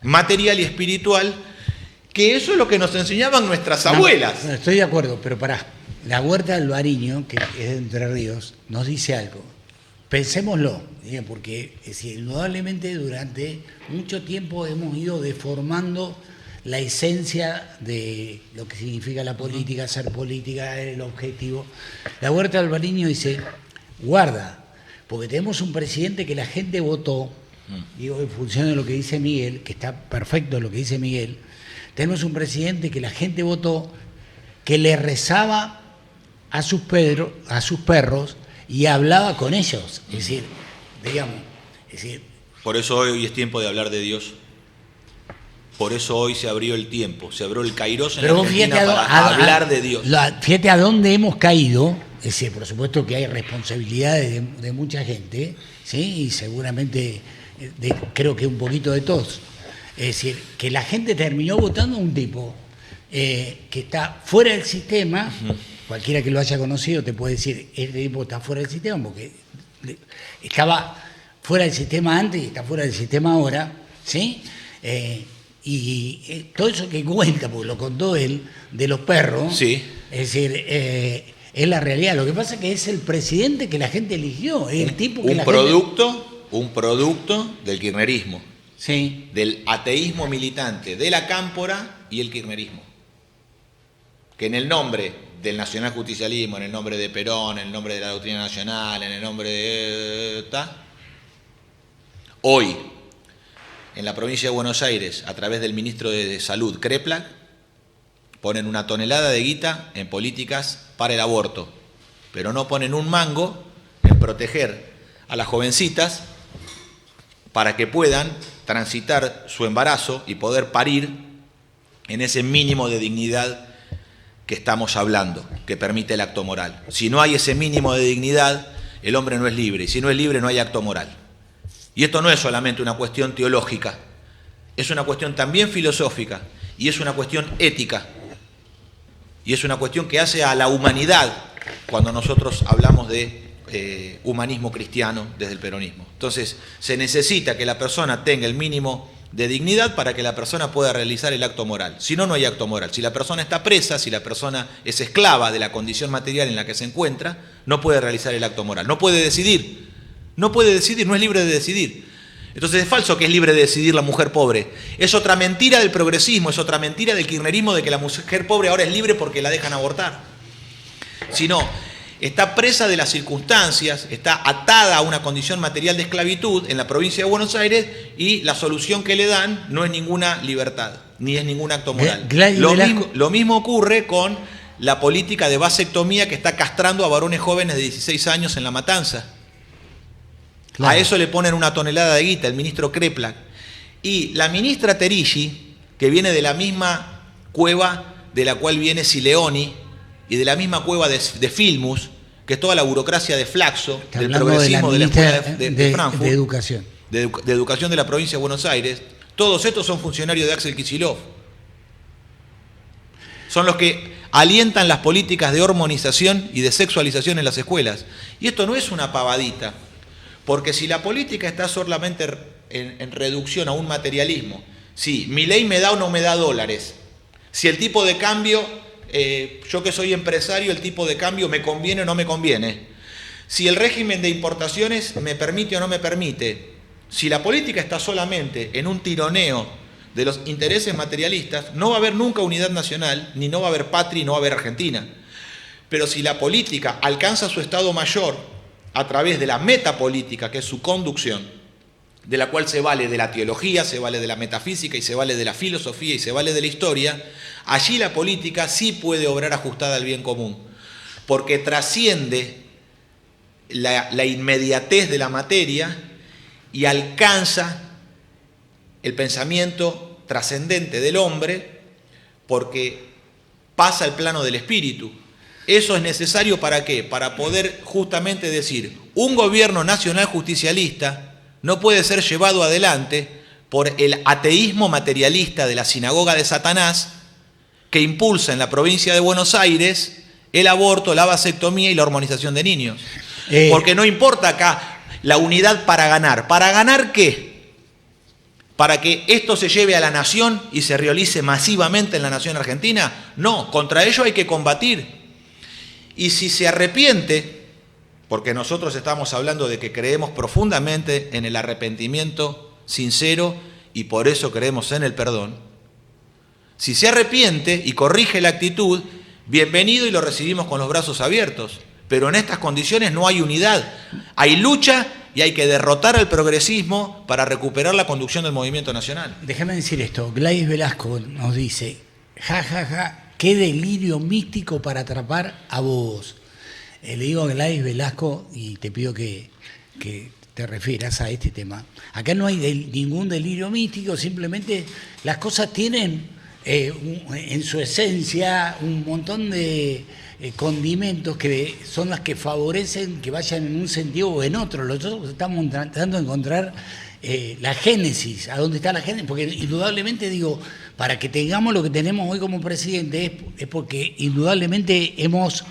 material y espiritual, que eso es lo que nos enseñaban nuestras abuelas. No, estoy de acuerdo, pero pará. La Huerta de Albariño, que es de Entre Ríos, nos dice algo. Pensémoslo, porque indudablemente durante mucho tiempo hemos ido deformando la esencia de lo que significa la política, ser política, el objetivo. La Huerta de Albariño dice, guarda, porque tenemos un presidente que la gente votó, digo, en función de lo que dice Miguel, que está perfecto lo que dice Miguel, tenemos un presidente que la gente votó, que le rezaba a sus perros y hablaba con ellos. Es decir, digamos, por eso hoy es tiempo de hablar de Dios. Por eso hoy se abrió el tiempo, se abrió el Kairos en Argentina para hablar de Dios. Fíjate a dónde hemos caído. Es decir, por supuesto que hay responsabilidades de mucha gente, ¿sí? Y seguramente creo que un poquito de todos. Es decir, que la gente terminó votando a un tipo que está fuera del sistema. Cualquiera que lo haya conocido te puede decir, este tipo está fuera del sistema porque estaba fuera del sistema antes y está fuera del sistema ahora, ¿sí? Y todo eso que cuenta, porque lo contó él, de los perros, sí. Es decir, es la realidad. Lo que pasa es que es el presidente que la gente eligió, es el tipo que un producto del kirchnerismo, sí, del ateísmo militante, de la cámpora y el kirchnerismo. Que en el nombre del nacionaljusticialismo, en el nombre de Perón, en el nombre de la doctrina nacional, en el nombre de... hoy, en la provincia de Buenos Aires, a través del ministro de Salud, Kreplak, ponen una tonelada de guita en políticas para el aborto, pero no ponen un mango en proteger a las jovencitas para que puedan transitar su embarazo y poder parir en ese mínimo de dignidad que estamos hablando, que permite el acto moral. Si no hay ese mínimo de dignidad, el hombre no es libre, y si no es libre no hay acto moral. Y esto no es solamente una cuestión teológica, es una cuestión también filosófica, y es una cuestión ética, y es una cuestión que hace a la humanidad cuando nosotros hablamos de humanismo cristiano desde el peronismo. Entonces, se necesita que la persona tenga el mínimo de dignidad para que la persona pueda realizar el acto moral. Si no, no hay acto moral. Si la persona está presa, si la persona es esclava de la condición material en la que se encuentra, no puede realizar el acto moral. No puede decidir. No puede decidir, no es libre de decidir. Entonces es falso que es libre de decidir la mujer pobre. Es otra mentira del progresismo, es otra mentira del kirchnerismo de que la mujer pobre ahora es libre porque la dejan abortar. Sino, está presa de las circunstancias, está atada a una condición material de esclavitud en la provincia de Buenos Aires y la solución que le dan no es ninguna libertad, ni es ningún acto moral. Lo mismo ocurre con la política de vasectomía que está castrando a varones jóvenes de 16 años en La Matanza. Claro. A eso le ponen una tonelada de guita, el ministro Kreplak. Y la ministra Terilli, que viene de la misma cueva de la cual viene Sileoni, y de la misma cueva de Filmus, que es toda la burocracia de Flaxo, del progresismo de la escuela de Frankfurt, de educación. De educación de la provincia de Buenos Aires, todos estos son funcionarios de Axel Kicillof. Son los que alientan las políticas de hormonización y de sexualización en las escuelas. Y esto no es una pavadita, porque si la política está solamente en reducción a un materialismo, si mi ley me da o no me da dólares, si el tipo de cambio, yo que soy empresario, el tipo de cambio me conviene o no me conviene, si el régimen de importaciones me permite o no me permite, si la política está solamente en un tironeo de los intereses materialistas, no va a haber nunca unidad nacional, ni no va a haber patria, y no va a haber Argentina. Pero si la política alcanza su estado mayor a través de la metapolítica, que es su conducción, de la cual se vale de la teología, se vale de la metafísica y se vale de la filosofía y se vale de la historia, allí la política sí puede obrar ajustada al bien común, porque trasciende la inmediatez de la materia y alcanza el pensamiento trascendente del hombre, porque pasa al plano del espíritu. Eso es necesario ¿para qué? Para poder justamente decir, un gobierno nacional justicialista no puede ser llevado adelante por el ateísmo materialista de la sinagoga de Satanás, que impulsa en la provincia de Buenos Aires el aborto, la vasectomía y la hormonización de niños. Porque no importa acá la unidad para ganar. ¿Para ganar qué? ¿Para que esto se lleve a la nación y se realice masivamente en la nación argentina? No, contra ello hay que combatir. Y si se arrepiente, porque nosotros estamos hablando de que creemos profundamente en el arrepentimiento sincero y por eso creemos en el perdón, si se arrepiente y corrige la actitud, bienvenido y lo recibimos con los brazos abiertos. Pero en estas condiciones no hay unidad, hay lucha y hay que derrotar al progresismo para recuperar la conducción del movimiento nacional. Déjame decir esto, Gladys Velasco nos dice, qué delirio místico para atrapar a bobos. Le digo a Gladys Velasco, y te pido que te refieras a este tema, acá no hay ningún delirio místico, simplemente las cosas tienen en su esencia un montón de condimentos que son las que favorecen que vayan en un sentido o en otro. Nosotros estamos tratando de encontrar la génesis, a dónde está la génesis, porque indudablemente digo, para que tengamos lo que tenemos hoy como presidente es porque indudablemente hemos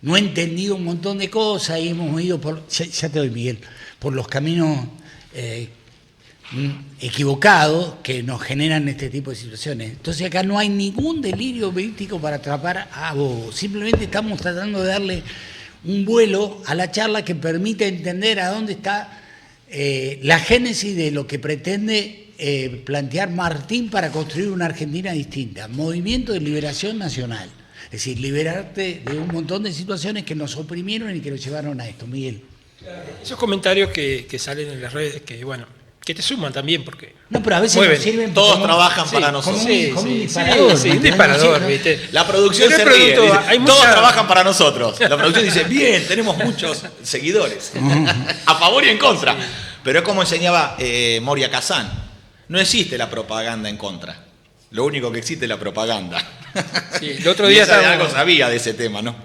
no entendido un montón de cosas y hemos ido por, ya te doy Miguel, por los caminos equivocados que nos generan este tipo de situaciones. Entonces acá no hay ningún delirio místico para atrapar a bobos. Simplemente estamos tratando de darle un vuelo a la charla que permite entender a dónde está la génesis de lo que pretende plantear Martín para construir una Argentina distinta. Movimiento de Liberación Nacional. Es decir, liberarte de un montón de situaciones que nos oprimieron y que nos llevaron a esto. Miguel. Esos comentarios que salen en las redes, que bueno, que te suman también, porque no, pero a veces mueven. nos sirven Todos como, trabajan para nosotros. como un disparador. Sí, un disparador, ¿viste? La producción Pero se le ríe, pregunto, dice, hay todos mucha- trabajan para nosotros. La producción dice, bien, tenemos muchos seguidores, a favor y en contra. Pero es como enseñaba Moria Kazan, no existe la propaganda en contra, lo único que existe es la propaganda. Sí, el otro Y día esa de estábamos- algo sabía de ese tema, ¿no?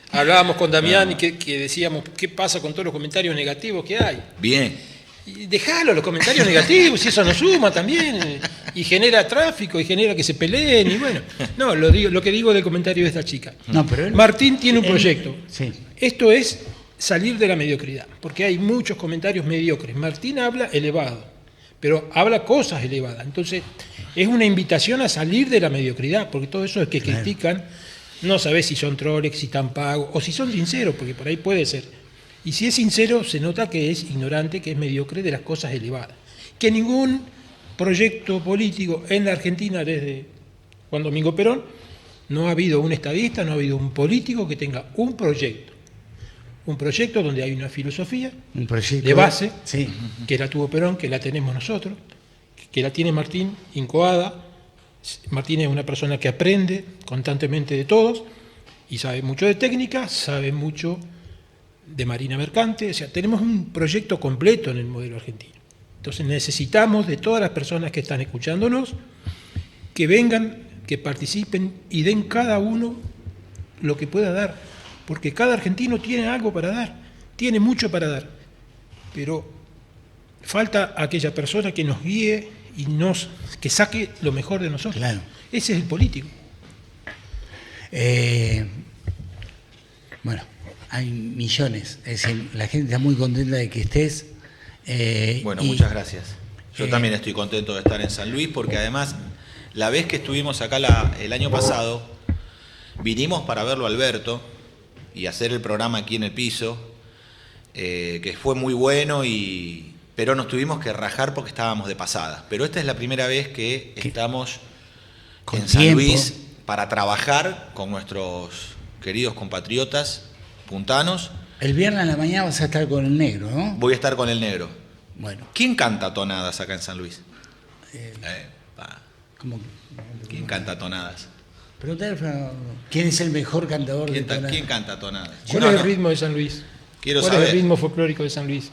hablábamos con Damián y que decíamos, ¿qué pasa con todos los comentarios negativos que hay? Bien. Y dejalo, los comentarios negativos, y eso nos suma también, y genera tráfico, y genera que se peleen, y bueno. No, lo que digo del comentario de esta chica. No, pero Martín tiene un proyecto. Sí. Esto es salir de la mediocridad, porque hay muchos comentarios mediocres. Martín habla elevado, pero habla cosas elevadas. Entonces, es una invitación a salir de la mediocridad, porque todo eso es que critican, no sabés si son troles, si están pagos, o si son sinceros, porque por ahí puede ser. Y si es sincero, se nota que es ignorante, que es mediocre de las cosas elevadas. Que ningún proyecto político en la Argentina desde Juan Domingo Perón, no ha habido un estadista, no ha habido un político que tenga un proyecto. Un proyecto donde hay una filosofía Un proyecto de base, sí. que la tuvo Perón, que la tenemos nosotros, que la tiene Martín incoada. Martín es una persona que aprende constantemente de todos y sabe mucho de técnica, sabe mucho de marina mercante. O sea, tenemos un proyecto completo en el modelo argentino. Entonces necesitamos de todas las personas que están escuchándonos que vengan, que participen y den cada uno lo que pueda dar, porque cada argentino tiene algo para dar, tiene mucho para dar, pero falta aquella persona que nos guíe y que saque lo mejor de nosotros. Claro. Ese es el político. Bueno, hay millones. Es decir, la gente está muy contenta de que estés. Bueno, y- muchas gracias. Yo también estoy contento de estar en San Luis porque además la vez que estuvimos acá el año pasado, vinimos para verlo a Alberto y hacer el programa aquí en el piso, que fue muy bueno, pero nos tuvimos que rajar porque estábamos de pasada. Pero esta es la primera vez que estamos Con en San tiempo. Luis para trabajar con nuestros queridos compatriotas puntanos. El viernes a la mañana vas a estar con el negro, ¿no? Voy a estar con el negro. Bueno, ¿Quién canta tonadas acá en San Luis? como. ¿Quién canta tonadas? Preguntar quién es el mejor cantador de tonada? ¿Quién canta tonadas? ¿Cuál No, es no. el ritmo de San Luis? Quiero ¿Cuál saber. es el ritmo folclórico de San Luis?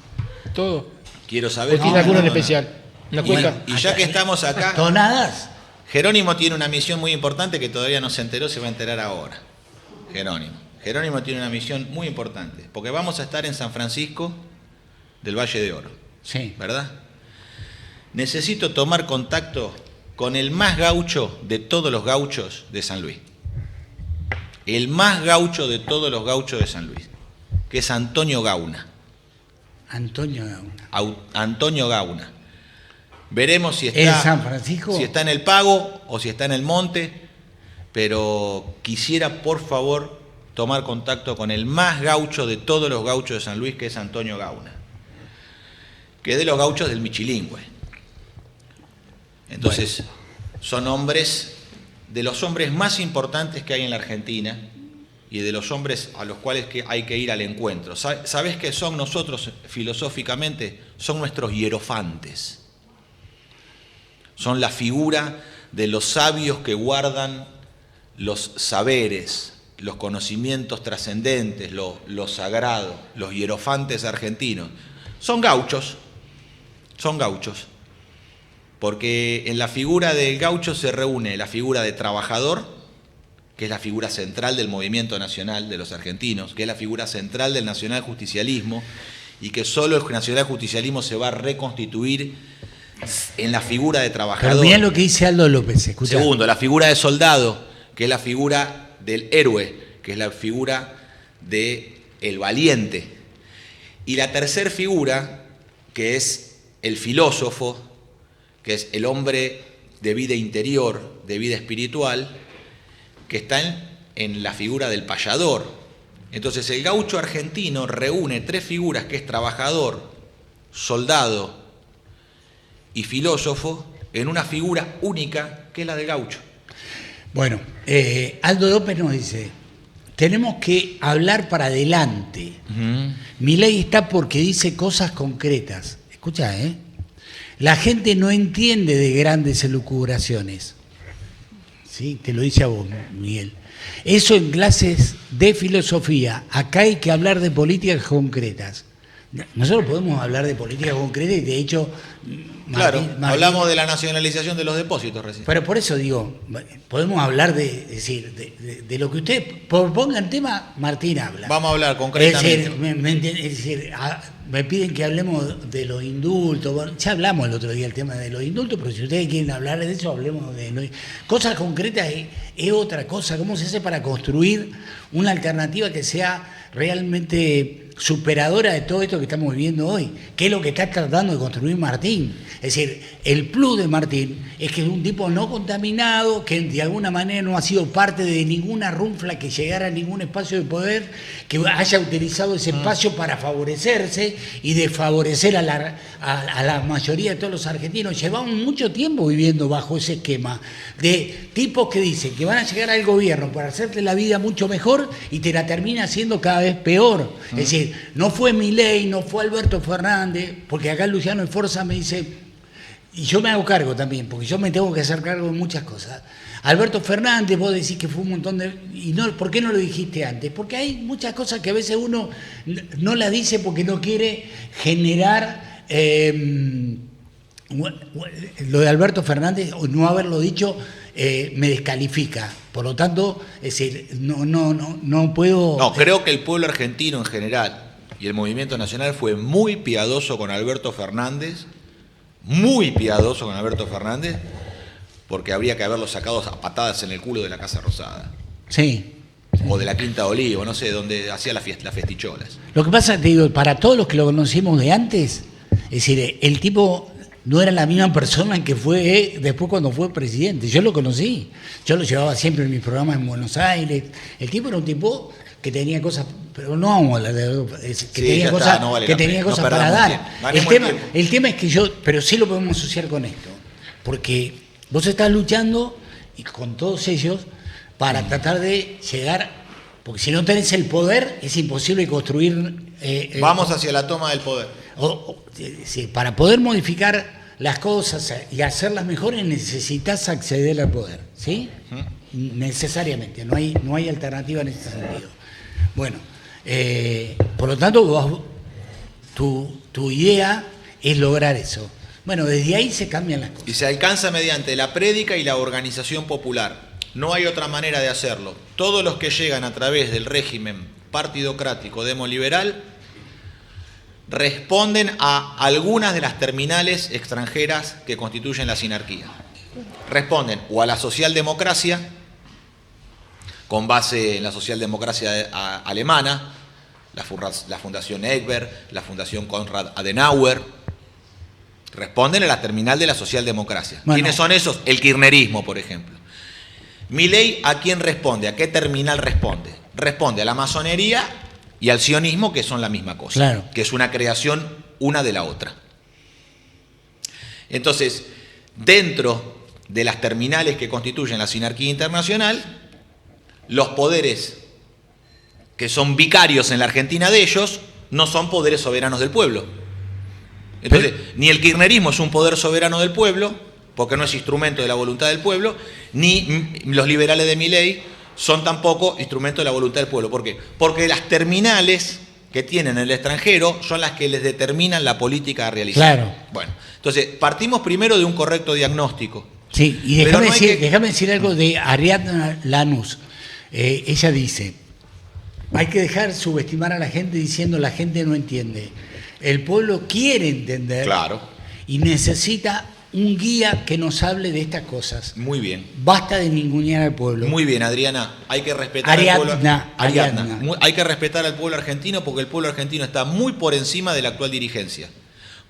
¿Todo? Quiero saber. ¿O tiene alguno en especial? ¿Una cueca? Y ya que estamos acá, ¿Tonadas? Jerónimo tiene una misión muy importante que todavía no se enteró, se va a enterar ahora. Jerónimo tiene una misión muy importante, porque vamos a estar en San Francisco del Valle de Oro, Sí. ¿verdad? Necesito tomar contacto con el más gaucho de todos los gauchos de San Luis. El más gaucho de todos los gauchos de San Luis, que es Antonio Gauna. Antonio Gauna. Antonio Gauna. Veremos si ¿Es está, San Francisco? si está en el Pago o si está en el Monte, pero quisiera, por favor, tomar contacto con el más gaucho de todos los gauchos de San Luis, que es Antonio Gauna, que es de los gauchos del Michilingüe. Entonces, son hombres, de los hombres más importantes que hay en la Argentina y de los hombres a los cuales hay que ir al encuentro. ¿Sabes qué son nosotros filosóficamente? Son nuestros hierofantes. Son la figura de los sabios que guardan los saberes, los conocimientos trascendentes, lo sagrado, los hierofantes argentinos. Son gauchos, porque en la figura del gaucho se reúne la figura de trabajador, que es la figura central del movimiento nacional de los argentinos, que es la figura central del nacionaljusticialismo, y que solo el nacionaljusticialismo se va a reconstituir en la figura de trabajador. Pero mirá lo que dice Aldo López, escucha. Segundo, la figura de soldado, que es la figura del héroe, que es la figura del valiente. Y la tercera figura, que es el filósofo, que es el hombre de vida interior, de vida espiritual, que está en la figura del payador. Entonces el gaucho argentino reúne tres figuras, que es trabajador, soldado y filósofo, en una figura única, que es la del gaucho. Bueno, Aldo López nos dice, tenemos que hablar para adelante. Milei está porque dice cosas concretas. Escucha, la gente no entiende de grandes elucubraciones. ¿Sí? Te lo dice a vos, Miguel. Eso en clases de filosofía. Acá hay que hablar de políticas concretas. Nosotros podemos hablar de políticas concretas y de hecho... Claro, hablamos de la nacionalización de los depósitos recién. Pero por eso digo, podemos hablar de lo que ustedes propongan tema, Martín habla. Vamos a hablar concretamente. Es decir, me piden que hablemos de los indultos. Bueno, ya hablamos el otro día el tema de los indultos, pero si ustedes quieren hablar de eso, hablemos de los... Cosas concretas es otra cosa. ¿Cómo se hace para construir una alternativa que sea realmente superadora de todo esto que estamos viviendo hoy? ¿Qué es lo que está tratando de construir Martín? Es decir, el plus de Martín es que es un tipo no contaminado, que de alguna manera no ha sido parte de ninguna runfla que llegara a ningún espacio de poder, que haya utilizado ese espacio para favorecerse y desfavorecer a la mayoría de todos los argentinos. Llevamos mucho tiempo viviendo bajo ese esquema de tipos que dicen que van a llegar al gobierno para hacerte la vida mucho mejor y te la termina haciendo cada vez peor. Es decir, no fue Milei, no fue Alberto Fernández, porque acá Luciano Esforza me dice... Y yo me hago cargo también, porque yo me tengo que hacer cargo de muchas cosas. Alberto Fernández, vos decís que fue un montón de... Y no, ¿por qué no lo dijiste antes? Porque hay muchas cosas que a veces uno no las dice porque no quiere generar... lo de Alberto Fernández, o no haberlo dicho, me descalifica. Por lo tanto, es decir, no puedo... No, creo que el pueblo argentino en general y el movimiento nacional fue muy piadoso con Alberto Fernández, porque habría que haberlo sacado a patadas en el culo de la Casa Rosada. Sí. O de la Quinta Olivo, no sé, donde hacía las festicholas. Lo que pasa, te digo, para todos los que lo conocimos de antes, es decir, el tipo no era la misma persona que fue después cuando fue presidente. Yo lo conocí, yo lo llevaba siempre en mis programas en Buenos Aires. El tipo era un tipo que tenía cosas, pero no vamos a hablar de que sí, tenía cosas, no vale para dar. El tema es que pero sí lo podemos asociar con esto, porque vos estás luchando y con todos ellos para tratar de llegar, porque si no tenés el poder es imposible construir. Vamos hacia la toma del poder. Sí, para poder modificar las cosas y hacerlas mejores necesitas acceder al poder, ¿sí? Necesariamente, no hay alternativa en ese sentido. Bueno, por lo tanto, tu idea es lograr eso. Bueno, desde ahí se cambian las cosas. Y se alcanza mediante la prédica y la organización popular. No hay otra manera de hacerlo. Todos los que llegan a través del régimen partidocrático demoliberal responden a algunas de las terminales extranjeras que constituyen la sinarquía. responden o a la socialdemocracia, con base en la socialdemocracia alemana, la Fundación Egbert, la Fundación Konrad Adenauer, responden a la terminal de la socialdemocracia. Bueno. ¿Quiénes son esos? El kirchnerismo, por ejemplo. Milei, ¿a quién responde? ¿A qué terminal responde? Responde a la masonería y al sionismo, que son la misma cosa, claro, que es una creación una de la otra. Entonces, dentro de las terminales que constituyen la sinarquía internacional, los poderes que son vicarios en la Argentina de ellos no son poderes soberanos del pueblo. Entonces, ni el kirchnerismo es un poder soberano del pueblo, porque no es instrumento de la voluntad del pueblo, ni los liberales de Milei son tampoco instrumento de la voluntad del pueblo. ¿Por qué? Porque las terminales que tienen en el extranjero son las que les determinan la política a realizar. Claro. Bueno, entonces, partimos primero de un correcto diagnóstico. Sí, y Pero déjame, no hay déjame decir algo de Ariadna Lanús. Ella dice, hay que dejar subestimar a la gente diciendo la gente no entiende. El pueblo quiere entender, Claro. y necesita un guía que nos hable de estas cosas. Muy bien. Basta de ningunear al pueblo. Muy bien, Adriana. Hay que respetar Ariadna, al pueblo. Ariadna. Hay que respetar al pueblo argentino porque el pueblo argentino está muy por encima de la actual dirigencia.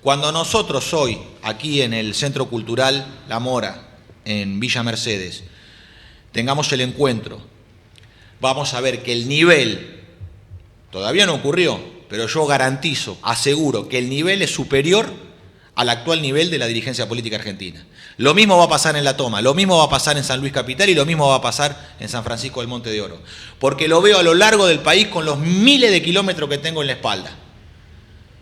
Cuando nosotros hoy, aquí en el Centro Cultural La Mora, en Villa Mercedes, tengamos el encuentro, vamos a ver que el nivel, todavía no ocurrió, pero yo garantizo, aseguro que el nivel es superior al actual nivel de la dirigencia política argentina. Lo mismo va a pasar en La Toma, lo mismo va a pasar en San Luis Capital y lo mismo va a pasar en San Francisco del Monte de Oro. Porque lo veo a lo largo del país con los miles de kilómetros que tengo en la espalda.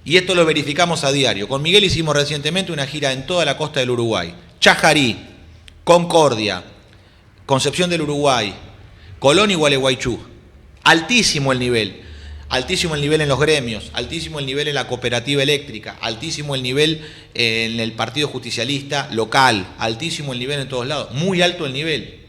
Y esto lo verificamos a diario. Con Miguel hicimos recientemente una gira en toda la costa del Uruguay. Chajarí, Concordia, Concepción del Uruguay, Colón y Gualeguaychú. Altísimo el nivel. Altísimo el nivel en los gremios, altísimo el nivel en la cooperativa eléctrica, altísimo el nivel en el partido justicialista local, altísimo el nivel en todos lados, muy alto el nivel,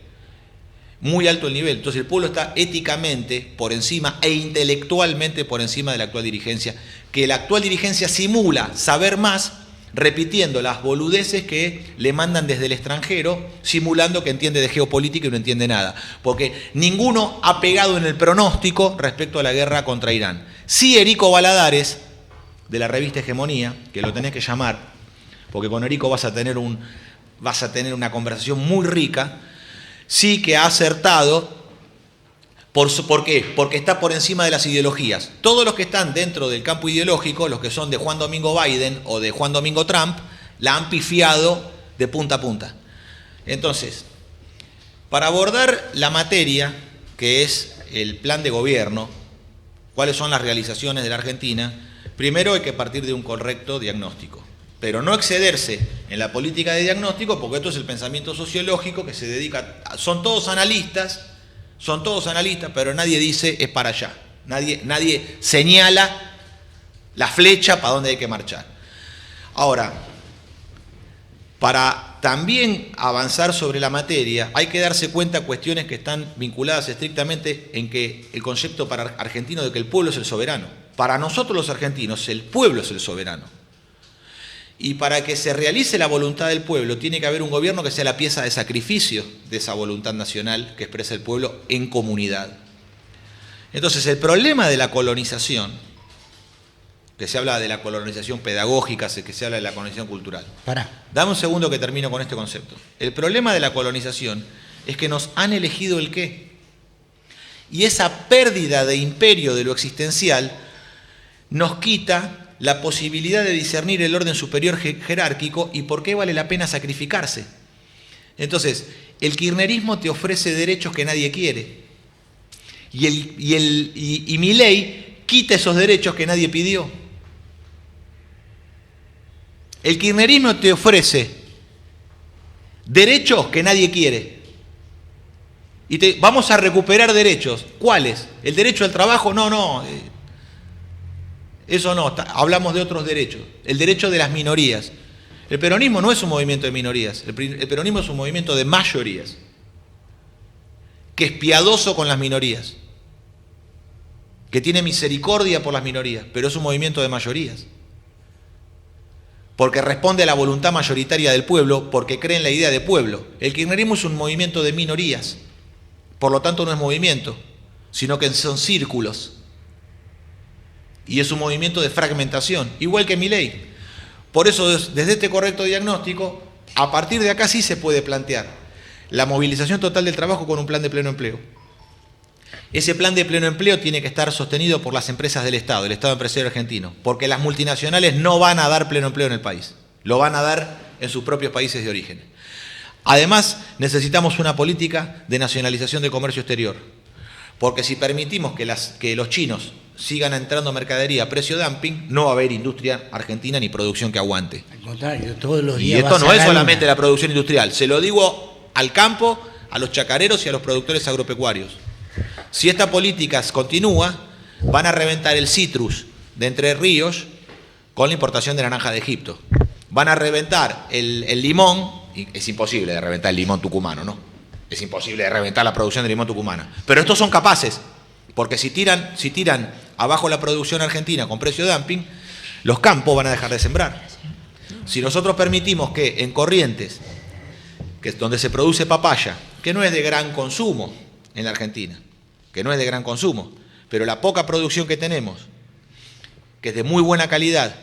muy alto el nivel. Entonces el pueblo está éticamente por encima e intelectualmente por encima de la actual dirigencia, que la actual dirigencia simula saber más, repitiendo las boludeces que le mandan desde el extranjero, simulando que entiende de geopolítica y no entiende nada. Porque ninguno ha pegado en el pronóstico respecto a la guerra contra Irán. Sí, Erico Baladares, de la revista Hegemonía, que lo tenés que llamar, porque con Erico vas a tener una conversación muy rica, sí que ha acertado. ¿Por qué? Porque está por encima de las ideologías. Todos los que están dentro del campo ideológico, los que son de Juan Domingo Biden o de Juan Domingo Trump, la han pifiado de punta a punta. Entonces, para abordar la materia, que es el plan de gobierno, cuáles son las realizaciones de la Argentina, primero hay que partir de un correcto diagnóstico. Pero no excederse en la política de diagnóstico, porque esto es el pensamiento sociológico que se dedica... Son todos analistas, pero nadie dice es para allá. Nadie señala la flecha para dónde hay que marchar. Ahora, para también avanzar sobre la materia, hay que darse cuenta de cuestiones que están vinculadas estrictamente en que el concepto para argentino de que el pueblo es el soberano. Para nosotros los argentinos, el pueblo es el soberano. Y para que se realice la voluntad del pueblo, tiene que haber un gobierno que sea la pieza de sacrificio de esa voluntad nacional que expresa el pueblo en comunidad. Entonces, el problema de la colonización, que se habla de la colonización pedagógica, que se habla de la colonización cultural. Dame un segundo que termino con este concepto. El problema de la colonización es que nos han elegido el qué. Y esa pérdida de imperio de lo existencial nos quita la posibilidad de discernir el orden superior jerárquico y por qué vale la pena sacrificarse. Entonces, el kirchnerismo te ofrece derechos que nadie quiere. Y Milei quita esos derechos que nadie pidió. El kirchnerismo te ofrece derechos que nadie quiere. Y vamos a recuperar derechos. ¿Cuáles? ¿El derecho al trabajo? No. Eso no, hablamos de otros derechos. El derecho de las minorías. El peronismo no es un movimiento de minorías, el peronismo es un movimiento de mayorías, que es piadoso con las minorías, que tiene misericordia por las minorías, pero es un movimiento de mayorías. porque responde a la voluntad mayoritaria del pueblo, porque cree en la idea de pueblo. El kirchnerismo es un movimiento de minorías, por lo tanto no es movimiento, sino que son círculos. Y es un movimiento de fragmentación, igual que Milei. Por eso, desde este correcto diagnóstico, a partir de acá sí se puede plantear la movilización total del trabajo con un plan de pleno empleo. Ese plan de pleno empleo tiene que estar sostenido por las empresas del Estado, el Estado empresario argentino, porque las multinacionales no van a dar pleno empleo en el país, lo van a dar en sus propios países de origen. Además, necesitamos una política de nacionalización del comercio exterior, porque si permitimos que los chinos sigan entrando mercadería a precio dumping, no va a haber industria argentina ni producción que aguante. Al contrario, todos los Y días. esto no es solamente la producción industrial, se lo digo al campo, a los chacareros y a los productores agropecuarios. Si esta política continúa, van a reventar el citrus de Entre Ríos con la importación de naranja de Egipto. Van a reventar el limón, y es imposible de reventar el limón tucumano, ¿no? Es imposible de reventar la producción de limón tucumana. Pero estos son capaces, porque si tiran abajo la producción argentina con precio de dumping, los campos van a dejar de sembrar. Si nosotros permitimos que en Corrientes, que es donde se produce papaya, que no es de gran consumo en la Argentina, que no es de gran consumo, pero la poca producción que tenemos, que es de muy buena calidad,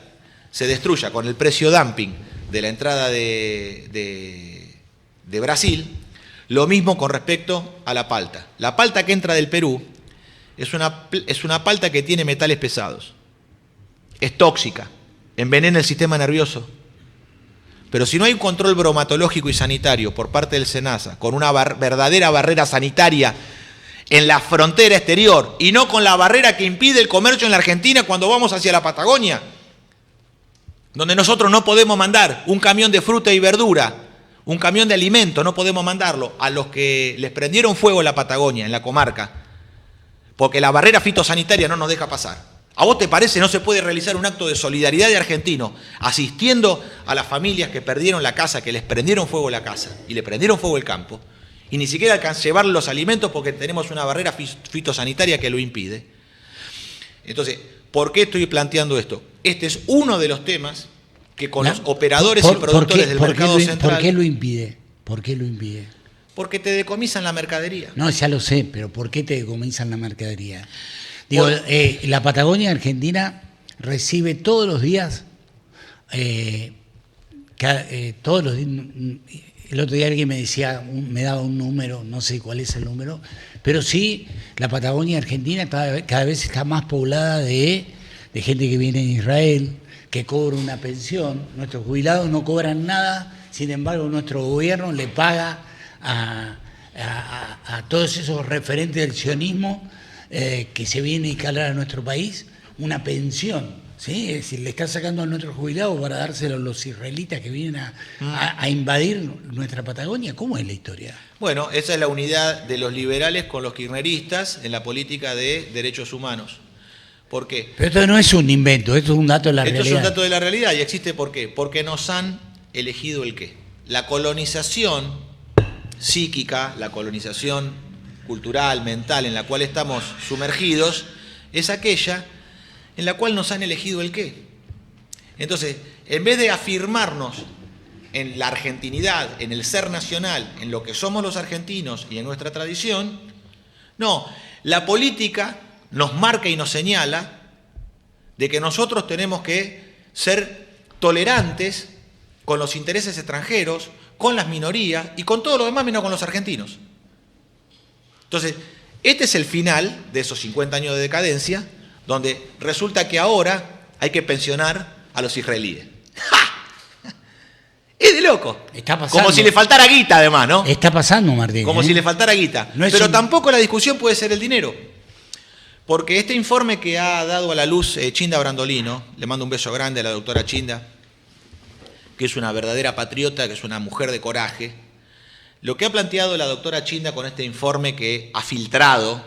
se destruya con el precio dumping de la entrada de Brasil, lo mismo con respecto a la palta. La palta que entra del Perú es una palta que tiene metales pesados, es tóxica, envenena el sistema nervioso. Pero si no hay un control bromatológico y sanitario por parte del SENASA, con una verdadera barrera sanitaria en la frontera exterior y no con la barrera que impide el comercio en la Argentina cuando vamos hacia la Patagonia, donde nosotros no podemos mandar un camión de fruta y verdura, un camión de alimento, no podemos mandarlo a los que les prendieron fuego en la Patagonia, en la comarca, porque la barrera fitosanitaria no nos deja pasar. ¿A vos te parece no se puede realizar un acto de solidaridad de argentino asistiendo a las familias que perdieron la casa, que les prendieron fuego la casa y le prendieron fuego el campo, y ni siquiera llevar los alimentos porque tenemos una barrera fitosanitaria que lo impide? Entonces, ¿por qué estoy planteando esto? Este es uno de los temas que con los operadores y productores del mercado central... ¿Por qué lo impide? ¿Por qué lo impide? Porque te decomisan la mercadería. No, ya lo sé, pero ¿por qué te decomisan la mercadería? Digo, la Patagonia Argentina recibe todos los días, el otro día alguien me decía, me daba un número, no sé cuál es el número, pero sí, la Patagonia Argentina cada vez está más poblada de gente que viene de Israel, que cobra una pensión. Nuestros jubilados no cobran nada, sin embargo nuestro gobierno le paga a todos esos referentes del sionismo que se viene a instalar a nuestro país una pensión, ¿sí? Es decir, le está sacando a nuestros jubilados para dárselo a los israelitas que vienen a invadir nuestra Patagonia. ¿Cómo es la historia? Bueno, esa es la unidad de los liberales con los kirchneristas en la política de derechos humanos. ¿Por qué? Pero esto no es un invento, esto es un dato de la realidad. Esto es un dato de la realidad y existe ¿por qué? Porque nos han elegido el qué. La colonización psíquica, la colonización cultural, mental, en la cual estamos sumergidos, es aquella en la cual nos han elegido el qué. Entonces, en vez de afirmarnos en la argentinidad, en el ser nacional, en lo que somos los argentinos y en nuestra tradición, no, la política nos marca y nos señala de que nosotros tenemos que ser tolerantes con los intereses extranjeros, con las minorías y con todo lo demás menos con los argentinos. Entonces, este es el final de esos 50 años de decadencia, donde resulta que ahora hay que pensionar a los israelíes. ¡Ja! Es de loco. Está pasando. Como si le faltara guita, además, ¿no? Está pasando, Martín. Como si le faltara guita. No es Pero un... tampoco la discusión puede ser el dinero. Porque este informe que ha dado a la luz Chinda Brandolino, le mando un beso grande a la doctora Chinda, que es una verdadera patriota, que es una mujer de coraje. Lo que ha planteado la doctora Chinda con este informe que ha filtrado,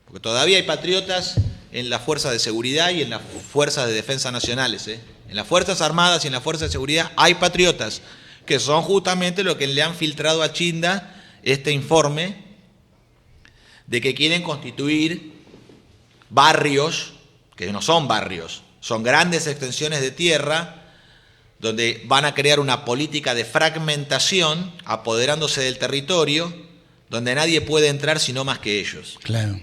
porque todavía hay patriotas en las fuerzas de seguridad y en las fuerzas de defensa nacionales, en las Fuerzas Armadas y en las fuerzas de seguridad hay patriotas, que son justamente los que le han filtrado a Chinda este informe de que quieren constituir barrios, que no son barrios, son grandes extensiones de tierra, donde van a crear una política de fragmentación, apoderándose del territorio, donde nadie puede entrar sino más que ellos. Claro.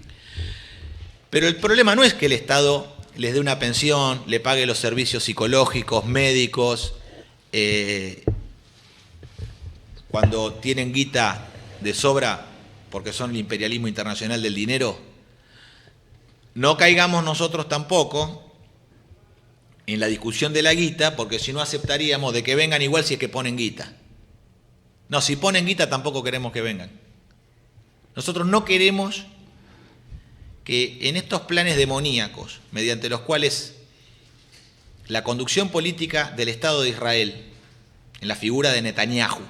Pero el problema no es que el Estado les dé una pensión, le pague los servicios psicológicos, médicos, cuando tienen guita de sobra, porque son el imperialismo internacional del dinero. No caigamos nosotros tampoco en la discusión de la guita, porque si no aceptaríamos de que vengan igual si es que ponen guita. No, si ponen guita tampoco queremos que vengan. Nosotros no queremos que en estos planes demoníacos, mediante los cuales la conducción política del Estado de Israel, en la figura de Netanyahu,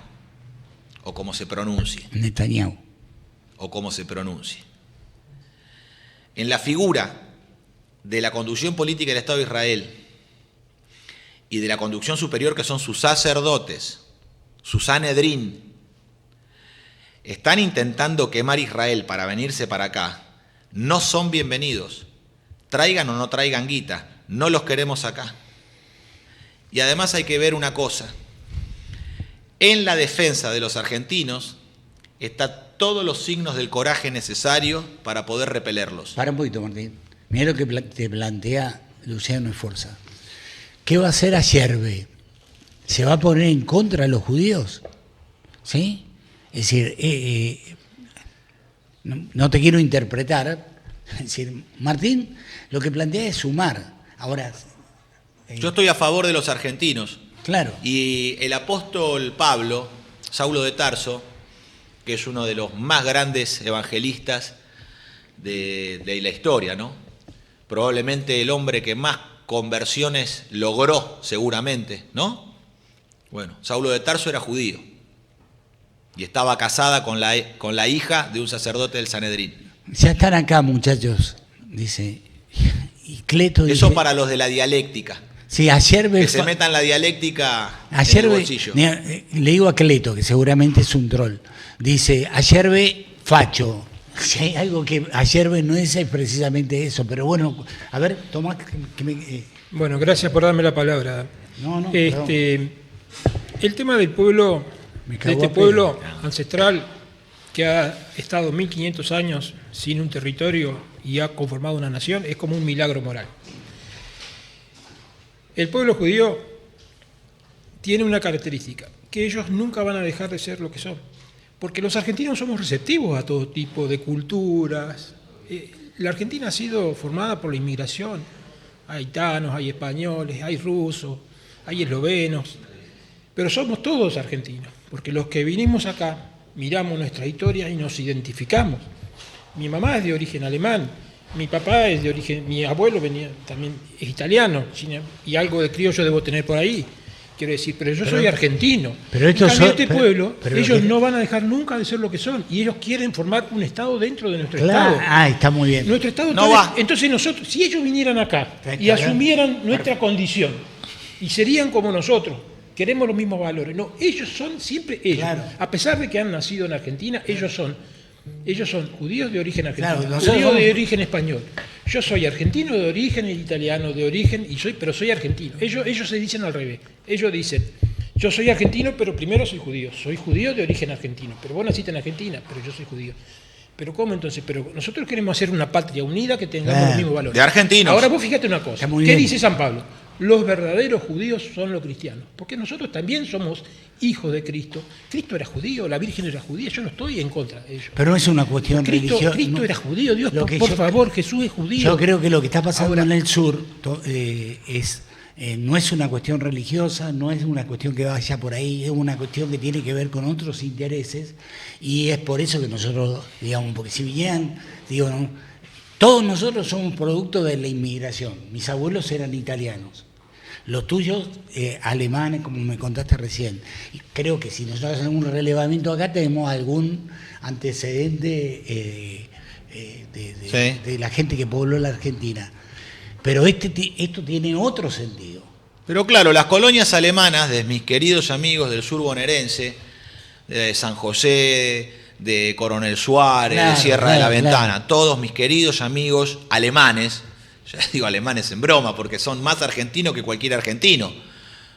o como se pronuncie, Netanyahu. o como se pronuncie, en la figura de la conducción política del Estado de Israel y de la conducción superior, que son sus sacerdotes, su Sanedrín, están intentando quemar Israel para venirse para acá, no son bienvenidos. Traigan o no traigan guita, no los queremos acá. Y además hay que ver una cosa. En la defensa de los argentinos están todos los signos del coraje necesario para poder repelerlos. Para un poquito, Martín. Mira lo que te plantea Luciano Esforza. ¿Qué va a hacer Ayerbe? ¿Se va a poner en contra de los judíos? ¿Sí? Es decir, no te quiero interpretar. Es decir, Martín lo que plantea es sumar. Ahora, yo estoy a favor de los argentinos. Claro. Y el apóstol Pablo, Saulo de Tarso, que es uno de los más grandes evangelistas de la historia, ¿no? Probablemente el hombre que más conversiones logró, seguramente, ¿no? Bueno, Saulo de Tarso era judío y estaba casada con la hija de un sacerdote del Sanedrín. Ya están acá, muchachos, dice. Y Cleto dice, eso para los de la dialéctica. Sí, Ayerbe, que se metan la dialéctica en el Ayerbe, bolsillo. le digo a Cleto, que seguramente es un troll, dice, Ayerbe, facho. Si hay algo que Ayerbe no es precisamente eso, pero bueno, a ver, Tomás, Bueno, gracias por darme la palabra. No, el tema del pueblo, de este pueblo ancestral que ha estado 1500 años sin un territorio y ha conformado una nación, es como un milagro moral. El pueblo judío tiene una característica, que ellos nunca van a dejar de ser lo que son, porque los argentinos somos receptivos a todo tipo de culturas. La Argentina ha sido formada por la inmigración, hay gitanos, hay españoles, hay rusos, hay eslovenos, pero somos todos argentinos, porque los que vinimos acá miramos nuestra historia y nos identificamos. Mi mamá es de origen alemán, mi papá es de origen, mi abuelo venía también, es italiano, y algo de criollo debo tener por ahí, quiero decir, pero yo soy argentino. Pero en cambio, este pueblo, ellos no van a dejar nunca de ser lo que son, y ellos quieren formar un Estado dentro de nuestro Estado. Ah, está muy bien. Nuestro Estado no va. Entonces nosotros, si ellos vinieran acá y asumieran nuestra condición, y serían como nosotros, queremos los mismos valores. No, ellos son siempre ellos. Claro. A pesar de que han nacido en Argentina, ellos son judíos de origen argentino, judíos de origen español. Yo soy argentino de origen, italiano de origen, pero soy argentino. Ellos se dicen al revés. Ellos dicen, yo soy argentino, pero primero soy judío de origen argentino. Pero vos naciste en Argentina, pero yo soy judío. ¿Pero cómo entonces? Pero nosotros queremos hacer una patria unida que tengamos los mismos valores. De argentinos. Ahora vos fíjate una cosa. ¿Qué dice San Pablo? Los verdaderos judíos son los cristianos, porque nosotros también somos hijos de Cristo. Cristo era judío, la Virgen era judía, yo no estoy en contra de ello. Pero no es una cuestión religiosa. Cristo era judío, Dios, por favor, Jesús es judío. Yo creo que lo que está pasando en el sur no es una cuestión religiosa, no es una cuestión que vaya por ahí, es una cuestión que tiene que ver con otros intereses, y es por eso que nosotros, digamos, porque si bien, todos nosotros somos producto de la inmigración. Mis abuelos eran italianos. Los tuyos, alemanes, como me contaste recién. Y creo que si nosotros hacemos un relevamiento acá, tenemos algún antecedente de la gente que pobló la Argentina. Pero esto tiene otro sentido. Pero claro, las colonias alemanas de mis queridos amigos del sur bonaerense, de San José, de Coronel Suárez, de Sierra de la Ventana, todos mis queridos amigos alemanes, ya digo alemanes en broma, porque son más argentinos que cualquier argentino,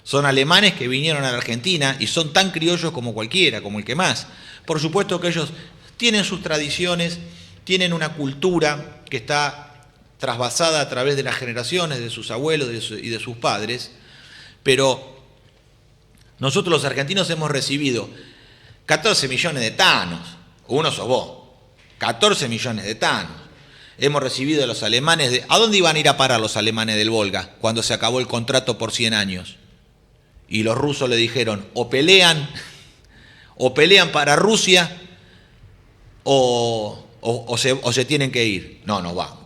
Son alemanes que vinieron a la Argentina y son tan criollos como cualquiera, como el que más. Por supuesto que ellos tienen sus tradiciones, tienen una cultura que está trasvasada a través de las generaciones de sus abuelos y de sus padres, pero nosotros los argentinos hemos recibido 14 millones de tanos, uno sos vos, 14 millones de tanos. Hemos recibido a los alemanes ¿A dónde iban a ir a parar los alemanes del Volga cuando se acabó el contrato por 100 años? Y los rusos le dijeron, o pelean para Rusia, o se tienen que ir. No, nos vamos.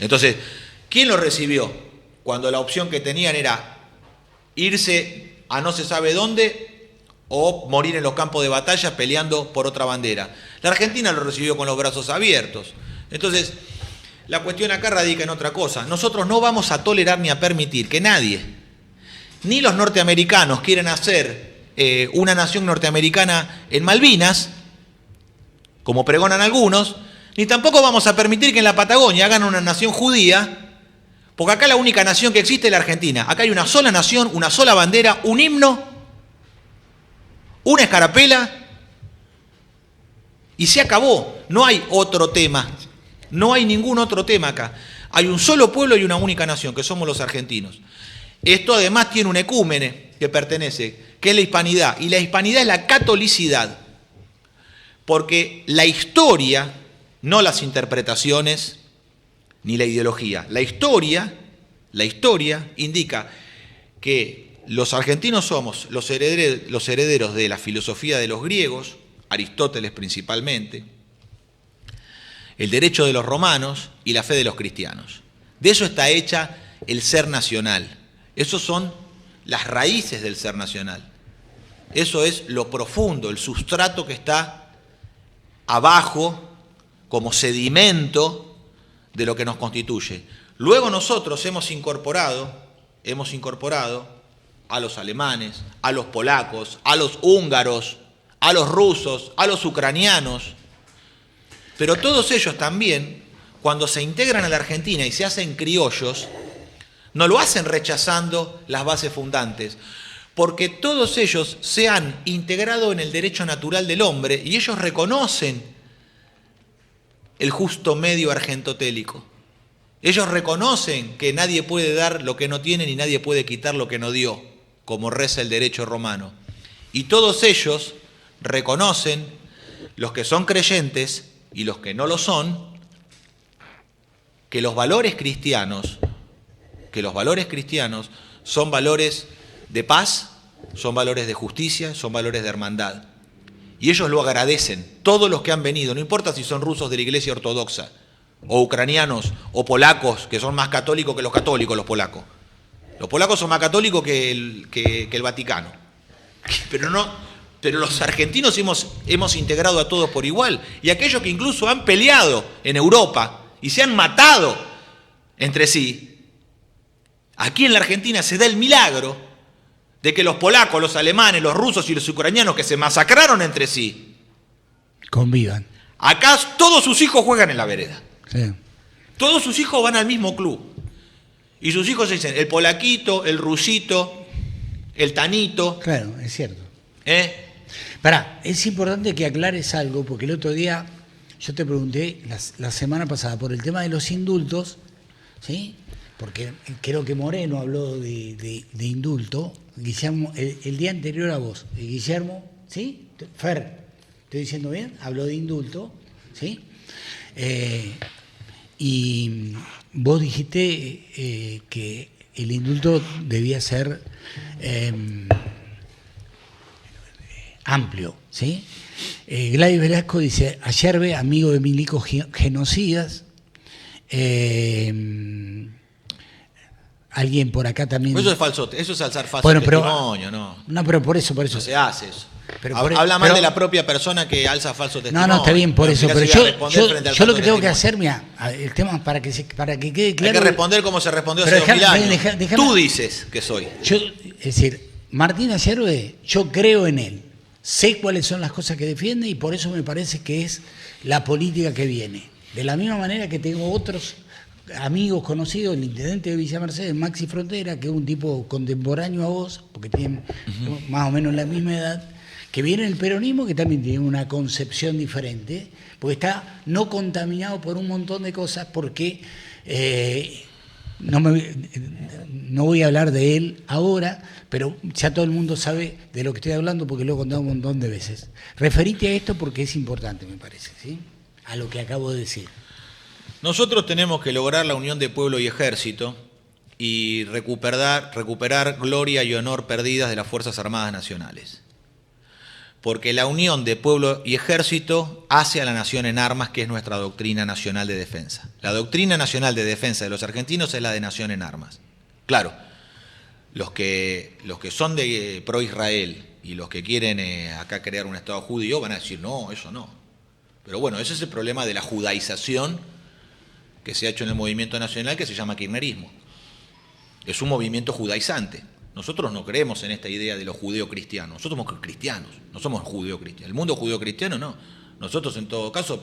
Entonces, ¿quién los recibió? Cuando la opción que tenían era irse a no se sabe dónde o morir en los campos de batalla peleando por otra bandera. La Argentina lo recibió con los brazos abiertos. Entonces, la cuestión acá radica en otra cosa. Nosotros no vamos a tolerar ni a permitir que nadie, ni los norteamericanos, quieran hacer una nación norteamericana en Malvinas, como pregonan algunos, ni tampoco vamos a permitir que en la Patagonia hagan una nación judía, porque acá la única nación que existe es la Argentina. Acá hay una sola nación, una sola bandera, un himno, una escarapela, y se acabó. No hay otro tema, no hay ningún otro tema acá. Hay un solo pueblo y una única nación, que somos los argentinos. Esto además tiene un ecúmene que pertenece, que es la hispanidad, y la hispanidad es la catolicidad, porque la historia, no las interpretaciones ni la ideología, la historia indica que los argentinos somos los herederos de la filosofía de los griegos, Aristóteles principalmente, el derecho de los romanos y la fe de los cristianos. De eso está hecha el ser nacional. Esos son las raíces del ser nacional. Eso es lo profundo, el sustrato que está abajo como sedimento de lo que nos constituye. Luego nosotros hemos incorporado a los alemanes, a los polacos, a los húngaros, a los rusos, a los ucranianos, pero todos ellos también, cuando se integran a la Argentina y se hacen criollos, no lo hacen rechazando las bases fundantes, porque todos ellos se han integrado en el derecho natural del hombre y ellos reconocen el justo medio argentotélico. Ellos reconocen que nadie puede dar lo que no tiene ni nadie puede quitar lo que no dio, como reza el derecho romano. Y todos ellos reconocen, los que son creyentes y los que no lo son, que los valores cristianos son valores de paz, son valores de justicia, son valores de hermandad. Y ellos lo agradecen, todos los que han venido, no importa si son rusos de la Iglesia Ortodoxa, o ucranianos, o polacos, que son más católicos que los católicos, los polacos. Los polacos son más católicos que el Vaticano. Pero los argentinos hemos integrado a todos por igual. Y aquellos que incluso han peleado en Europa y se han matado entre sí, aquí en la Argentina se da el milagro de que los polacos, los alemanes, los rusos y los ucranianos que se masacraron entre sí, convivan. Acá todos sus hijos juegan en la vereda. Sí. Todos sus hijos van al mismo club. Y sus hijos se dicen el polaquito, el rusito, el tanito. Claro, es cierto. Pará, es importante que aclares algo, porque el otro día yo te pregunté, la semana pasada, por el tema de los indultos, ¿sí? Porque creo que Moreno habló de indulto, Guillermo, el día anterior a vos, Guillermo, ¿sí? Fer, ¿estoy diciendo bien? Habló de indulto, ¿sí? Y vos dijiste que el indulto debía ser amplio, ¿sí? Gladys Velasco dice, Ayerbe, amigo de milicos genocidas. Alguien por acá también. Eso es falso, eso es alzar falso testimonio, ¿no? No, pero por eso. No se hace eso. Habla mal de la propia persona que alza falso testimonio. No, está bien, por eso. Pero yo lo que tengo que hacer, mira, el tema para que quede claro. Hay que responder como se respondió hace 2000 años. Tú dices que soy. Es decir, Martín Ayerbe, yo creo en él. Sé cuáles son las cosas que defiende y por eso me parece que es la política que viene. De la misma manera que tengo otros amigos conocidos, el intendente de Villa Mercedes, Maxi Frontera, que es un tipo contemporáneo a vos, porque tienen más o menos la misma edad, que viene el peronismo, que también tiene una concepción diferente, porque está no contaminado por un montón de cosas, porque no voy a hablar de él ahora, pero ya todo el mundo sabe de lo que estoy hablando porque lo he contado un montón de veces. Referite a esto porque es importante, me parece, ¿sí? A lo que acabo de decir. Nosotros tenemos que lograr la unión de pueblo y ejército y recuperar gloria y honor perdidas de las Fuerzas Armadas Nacionales. Porque la unión de pueblo y ejército hace a la nación en armas, que es nuestra doctrina nacional de defensa. La doctrina nacional de defensa de los argentinos es la de nación en armas. Claro, los que son de pro Israel y los que quieren acá crear un Estado judío van a decir, no, eso no. Pero bueno, ese es el problema de la judaización que se ha hecho en el movimiento nacional, que se llama kirchnerismo. Es un movimiento judaizante. Nosotros no creemos en esta idea de los judeo-cristianos. Nosotros somos cristianos, no somos judeo-cristianos. El mundo judeo-cristiano no. Nosotros en todo caso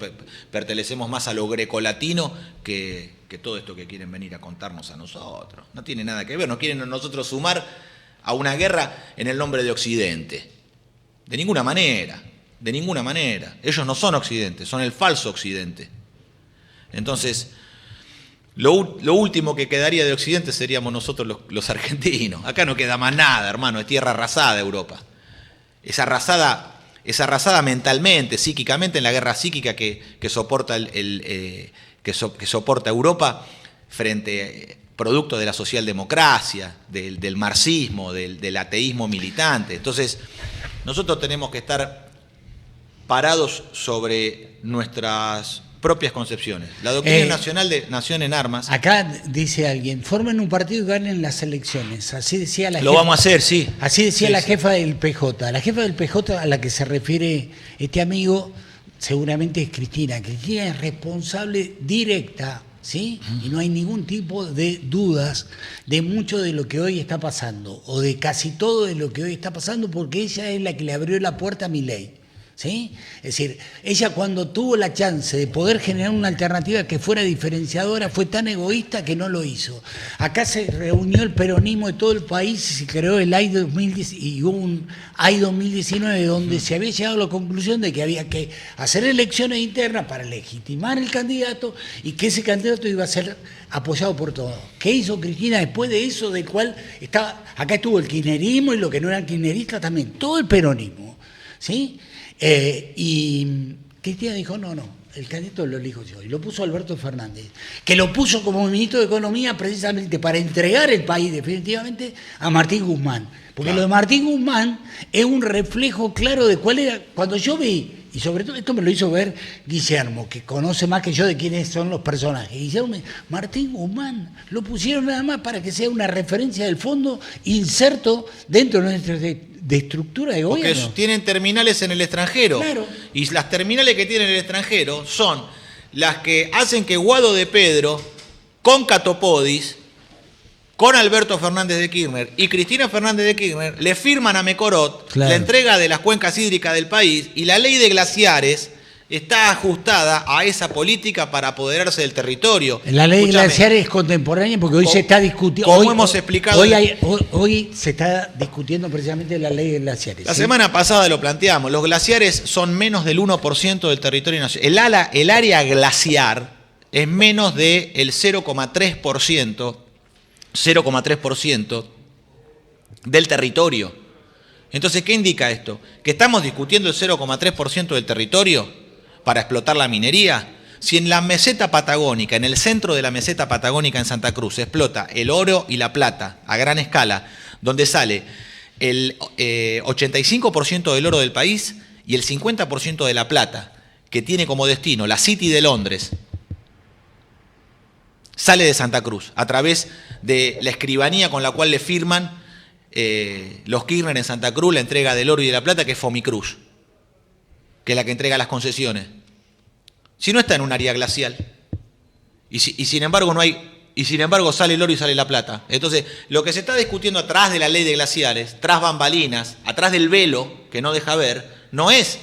pertenecemos más a lo grecolatino que todo esto que quieren venir a contarnos a nosotros. No tiene nada que ver, no quieren a nosotros sumar a una guerra en el nombre de Occidente. De ninguna manera, de ninguna manera. Ellos no son Occidente, son el falso Occidente. Entonces, lo último que quedaría de Occidente seríamos nosotros los argentinos. Acá no queda más nada, hermano, es tierra arrasada Europa. Es arrasada mentalmente, psíquicamente, en la guerra psíquica que soporta que soporta Europa frente producto de la socialdemocracia, del marxismo, del ateísmo militante. Entonces, nosotros tenemos que estar parados sobre nuestras propias concepciones. La doctrina nacional de nación en armas. Acá dice alguien, formen un partido y ganen las elecciones. Así decía la Lo jefa, vamos a hacer, sí. Así decía sí, la sí. jefa del PJ. La jefa del PJ a la que se refiere este amigo seguramente es Cristina. Cristina es responsable directa, ¿sí? Y no hay ningún tipo de dudas de mucho de lo que hoy está pasando, o de casi todo de lo que hoy está pasando, porque ella es la que le abrió la puerta a Milei. ¿Sí? Es decir, ella cuando tuvo la chance de poder generar una alternativa que fuera diferenciadora, fue tan egoísta que no lo hizo. Acá se reunió el peronismo de todo el país y se creó el AI 2010 y hubo un AI 2019 donde se había llegado a la conclusión de que había que hacer elecciones internas para legitimar el candidato y que ese candidato iba a ser apoyado por todos. ¿Qué hizo Cristina después de eso? Del cual acá estuvo el kirchnerismo y lo que no eran kirchneristas también, todo el peronismo, ¿sí? Y Cristina dijo, no, el candidato lo elijo yo. Y lo puso Alberto Fernández, que lo puso como ministro de Economía precisamente para entregar el país definitivamente a Martín Guzmán. Porque claro, lo de Martín Guzmán es un reflejo claro de cuál era. Cuando yo vi, y sobre todo esto me lo hizo ver Guillermo, que conoce más que yo de quiénes son los personajes. Guillermo, Martín Guzmán, lo pusieron nada más para que sea una referencia del fondo inserto dentro de nuestra de estructura de gobierno. Porque tienen terminales en el extranjero. Claro. Y las terminales que tienen en el extranjero son las que hacen que Guado de Pedro, con Catopodis, con Alberto Fernández de Kirchner y Cristina Fernández de Kirchner, le firman a Mecorot la entrega de las cuencas hídricas del país, y la ley de glaciares está ajustada a esa política para apoderarse del territorio. La ley de glaciares es contemporánea porque hoy se está discutiendo. Como hemos explicado. Hoy se está discutiendo precisamente la ley de glaciares. La semana pasada lo planteamos. Los glaciares son menos del 1% del territorio nacional. El área glaciar es menos del 0,3% del territorio. Entonces, ¿qué indica esto? ¿Que estamos discutiendo el 0,3% del territorio para explotar la minería? Si en la meseta patagónica, en el centro de la meseta patagónica en Santa Cruz, se explota el oro y la plata a gran escala, donde sale el 85% del oro del país y el 50% de la plata, que tiene como destino la City de Londres, sale de Santa Cruz a través de la escribanía con la cual le firman los Kirchner en Santa Cruz la entrega del oro y de la plata, que es Fomicruz, que es la que entrega las concesiones. Si no está en un área glacial, y sin embargo no hay, y sin embargo sale el oro y sale la plata. Entonces, lo que se está discutiendo atrás de la ley de glaciares, tras bambalinas, atrás del velo que no deja ver, no es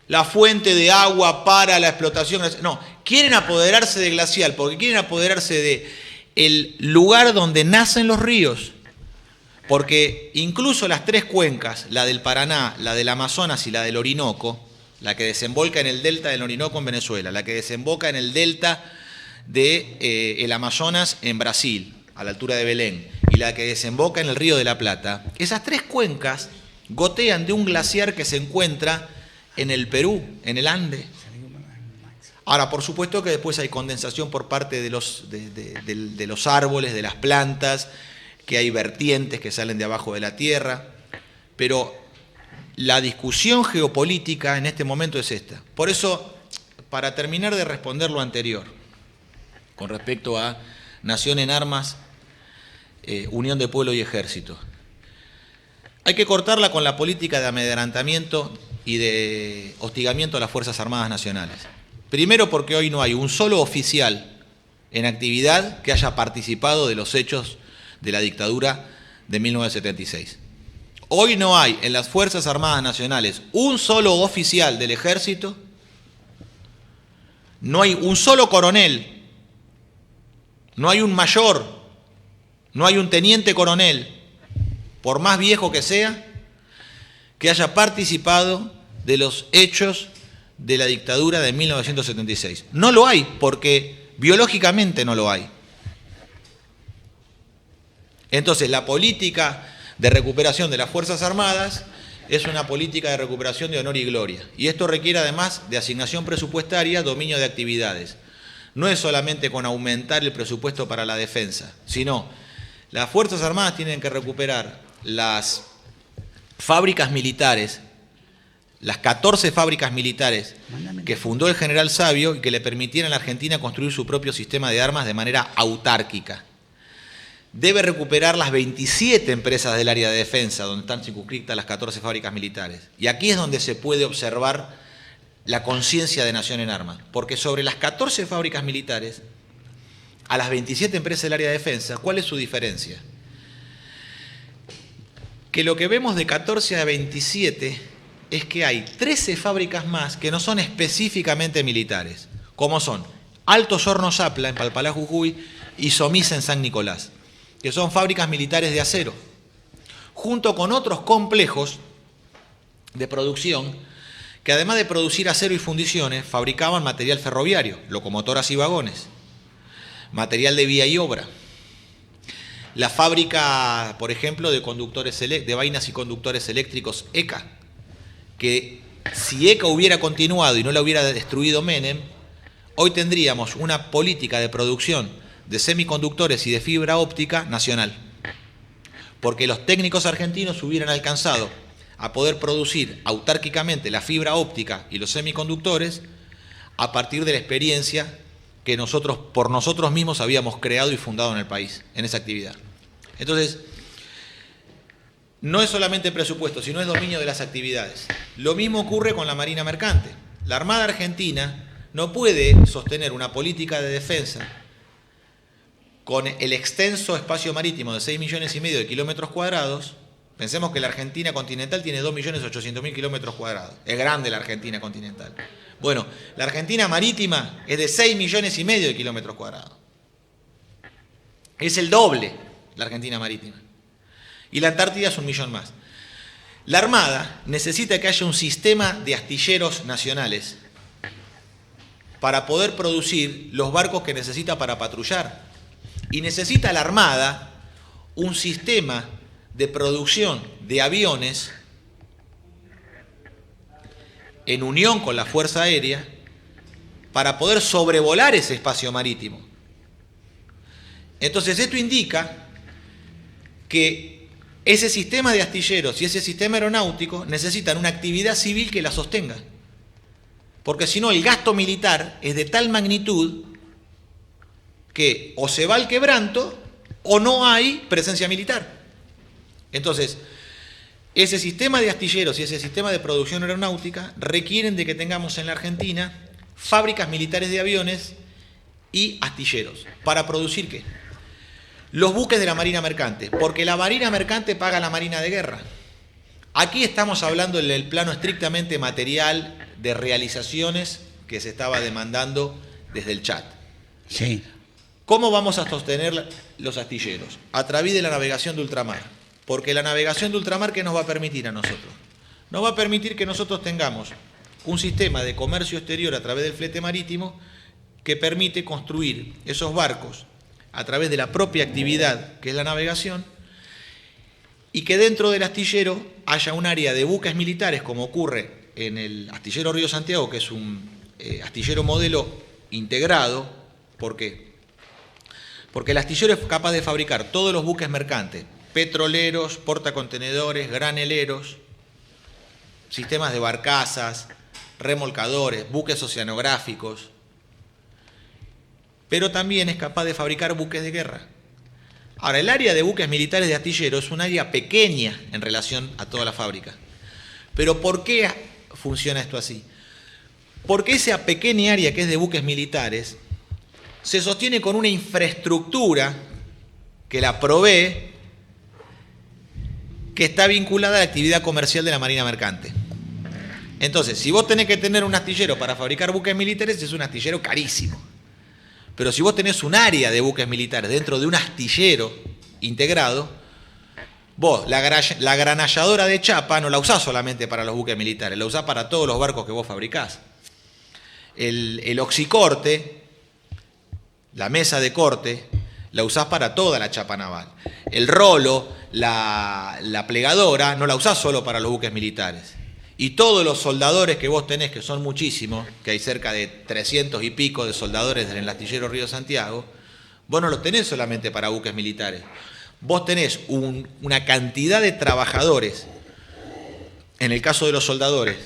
la fuente de agua para la explotación glacial. No, quieren apoderarse de glacial porque quieren apoderarse de el lugar donde nacen los ríos. Porque incluso las tres cuencas, la del Paraná, la del Amazonas y la del Orinoco, la que desemboca en el delta del Orinoco en Venezuela, la que desemboca en el delta del Amazonas en Brasil, a la altura de Belén, y la que desemboca en el Río de la Plata, esas tres cuencas gotean de un glaciar que se encuentra en el Perú, en el Ande. Ahora, por supuesto que después hay condensación por parte de los árboles, de las plantas, que hay vertientes que salen de abajo de la tierra, pero la discusión geopolítica en este momento es esta. Por eso, para terminar de responder lo anterior, con respecto a nación en armas, unión de pueblo y ejército, hay que cortarla con la política de amedrentamiento y de hostigamiento a las Fuerzas Armadas Nacionales. Primero porque hoy no hay un solo oficial en actividad que haya participado de los hechos de la dictadura de 1976. Hoy no hay en las Fuerzas Armadas Nacionales un solo oficial del ejército, no hay un solo coronel, no hay un mayor, no hay un teniente coronel, por más viejo que sea, que haya participado de los hechos de la dictadura de 1976. No lo hay, porque biológicamente no lo hay. Entonces, la política de recuperación de las Fuerzas Armadas es una política de recuperación de honor y gloria. Y esto requiere, además, de asignación presupuestaria, dominio de actividades. No es solamente con aumentar el presupuesto para la defensa, sino las Fuerzas Armadas tienen que recuperar las fábricas militares, las 14 fábricas militares que fundó el general Sabio y que le permitieran a la Argentina construir su propio sistema de armas de manera autárquica. Debe recuperar las 27 empresas del área de defensa, donde están circunscritas las 14 fábricas militares. Y aquí es donde se puede observar la conciencia de nación en armas, porque sobre las 14 fábricas militares, a las 27 empresas del área de defensa, ¿cuál es su diferencia? Que lo que vemos de 14 a 27 es que hay 13 fábricas más que no son específicamente militares, como son Altos Hornos Zapla en Palpalá, Jujuy, y Somisa en San Nicolás, que son fábricas militares de acero, junto con otros complejos de producción que además de producir acero y fundiciones, fabricaban material ferroviario, locomotoras y vagones, material de vía y obra. La fábrica, por ejemplo, de vainas y conductores eléctricos ECA, que si ECA hubiera continuado y no la hubiera destruido Menem, hoy tendríamos una política de producción de semiconductores y de fibra óptica nacional, porque los técnicos argentinos hubieran alcanzado a poder producir autárquicamente la fibra óptica y los semiconductores a partir de la experiencia que nosotros por nosotros mismos habíamos creado y fundado en el país, en esa actividad. Entonces, no es solamente presupuesto, sino es dominio de las actividades. Lo mismo ocurre con la Marina Mercante. La Armada Argentina no puede sostener una política de defensa con el extenso espacio marítimo de 6,5 millones de kilómetros cuadrados. Pensemos que la Argentina continental tiene 2.800.000 kilómetros cuadrados. Es grande la Argentina continental. Bueno, la Argentina marítima es de 6,5 millones de kilómetros cuadrados. Es el doble la Argentina marítima. Y la Antártida es 1 millón más. La Armada necesita que haya un sistema de astilleros nacionales para poder producir los barcos que necesita para patrullar. Y necesita la Armada un sistema de producción de aviones en unión con la Fuerza Aérea para poder sobrevolar ese espacio marítimo. Entonces esto indica que ese sistema de astilleros y ese sistema aeronáutico necesitan una actividad civil que la sostenga, porque si no el gasto militar es de tal magnitud que o se va al quebranto o no hay presencia militar. Entonces, ese sistema de astilleros y ese sistema de producción aeronáutica requieren de que tengamos en la Argentina fábricas militares de aviones y astilleros. ¿Para producir qué? Los buques de la Marina Mercante, porque la Marina Mercante paga a la Marina de Guerra. Aquí estamos hablando en el plano estrictamente material de realizaciones que se estaba demandando desde el chat. Sí. ¿Cómo vamos a sostener los astilleros? A través de la navegación de ultramar. Porque la navegación de ultramar, ¿qué nos va a permitir a nosotros? Nos va a permitir que nosotros tengamos un sistema de comercio exterior a través del flete marítimo que permite construir esos barcos a través de la propia actividad que es la navegación, y que dentro del astillero haya un área de buques militares, como ocurre en el astillero Río Santiago, que es un astillero modelo integrado. ¿Por qué? Porque el astillero es capaz de fabricar todos los buques mercantes, petroleros, portacontenedores, graneleros, sistemas de barcazas, remolcadores, buques oceanográficos, pero también es capaz de fabricar buques de guerra. Ahora, el área de buques militares de astillero es un área pequeña en relación a toda la fábrica. Pero ¿por qué funciona esto así? Porque esa pequeña área que es de buques militares se sostiene con una infraestructura que la provee, que está vinculada a la actividad comercial de la Marina Mercante. Entonces, si vos tenés que tener un astillero para fabricar buques militares, es un astillero carísimo. Pero si vos tenés un área de buques militares dentro de un astillero integrado, vos la granalladora de chapa no la usás solamente para los buques militares, la usás para todos los barcos que vos fabricás. El oxicorte, la mesa de corte, la usás para toda la chapa naval. El rolo, la plegadora, no la usás solo para los buques militares. Y todos los soldadores que vos tenés, que son muchísimos, que hay cerca de 300 y pico de soldadores en el astillero Río Santiago, vos no los tenés solamente para buques militares. Vos tenés una cantidad de trabajadores, en el caso de los soldadores,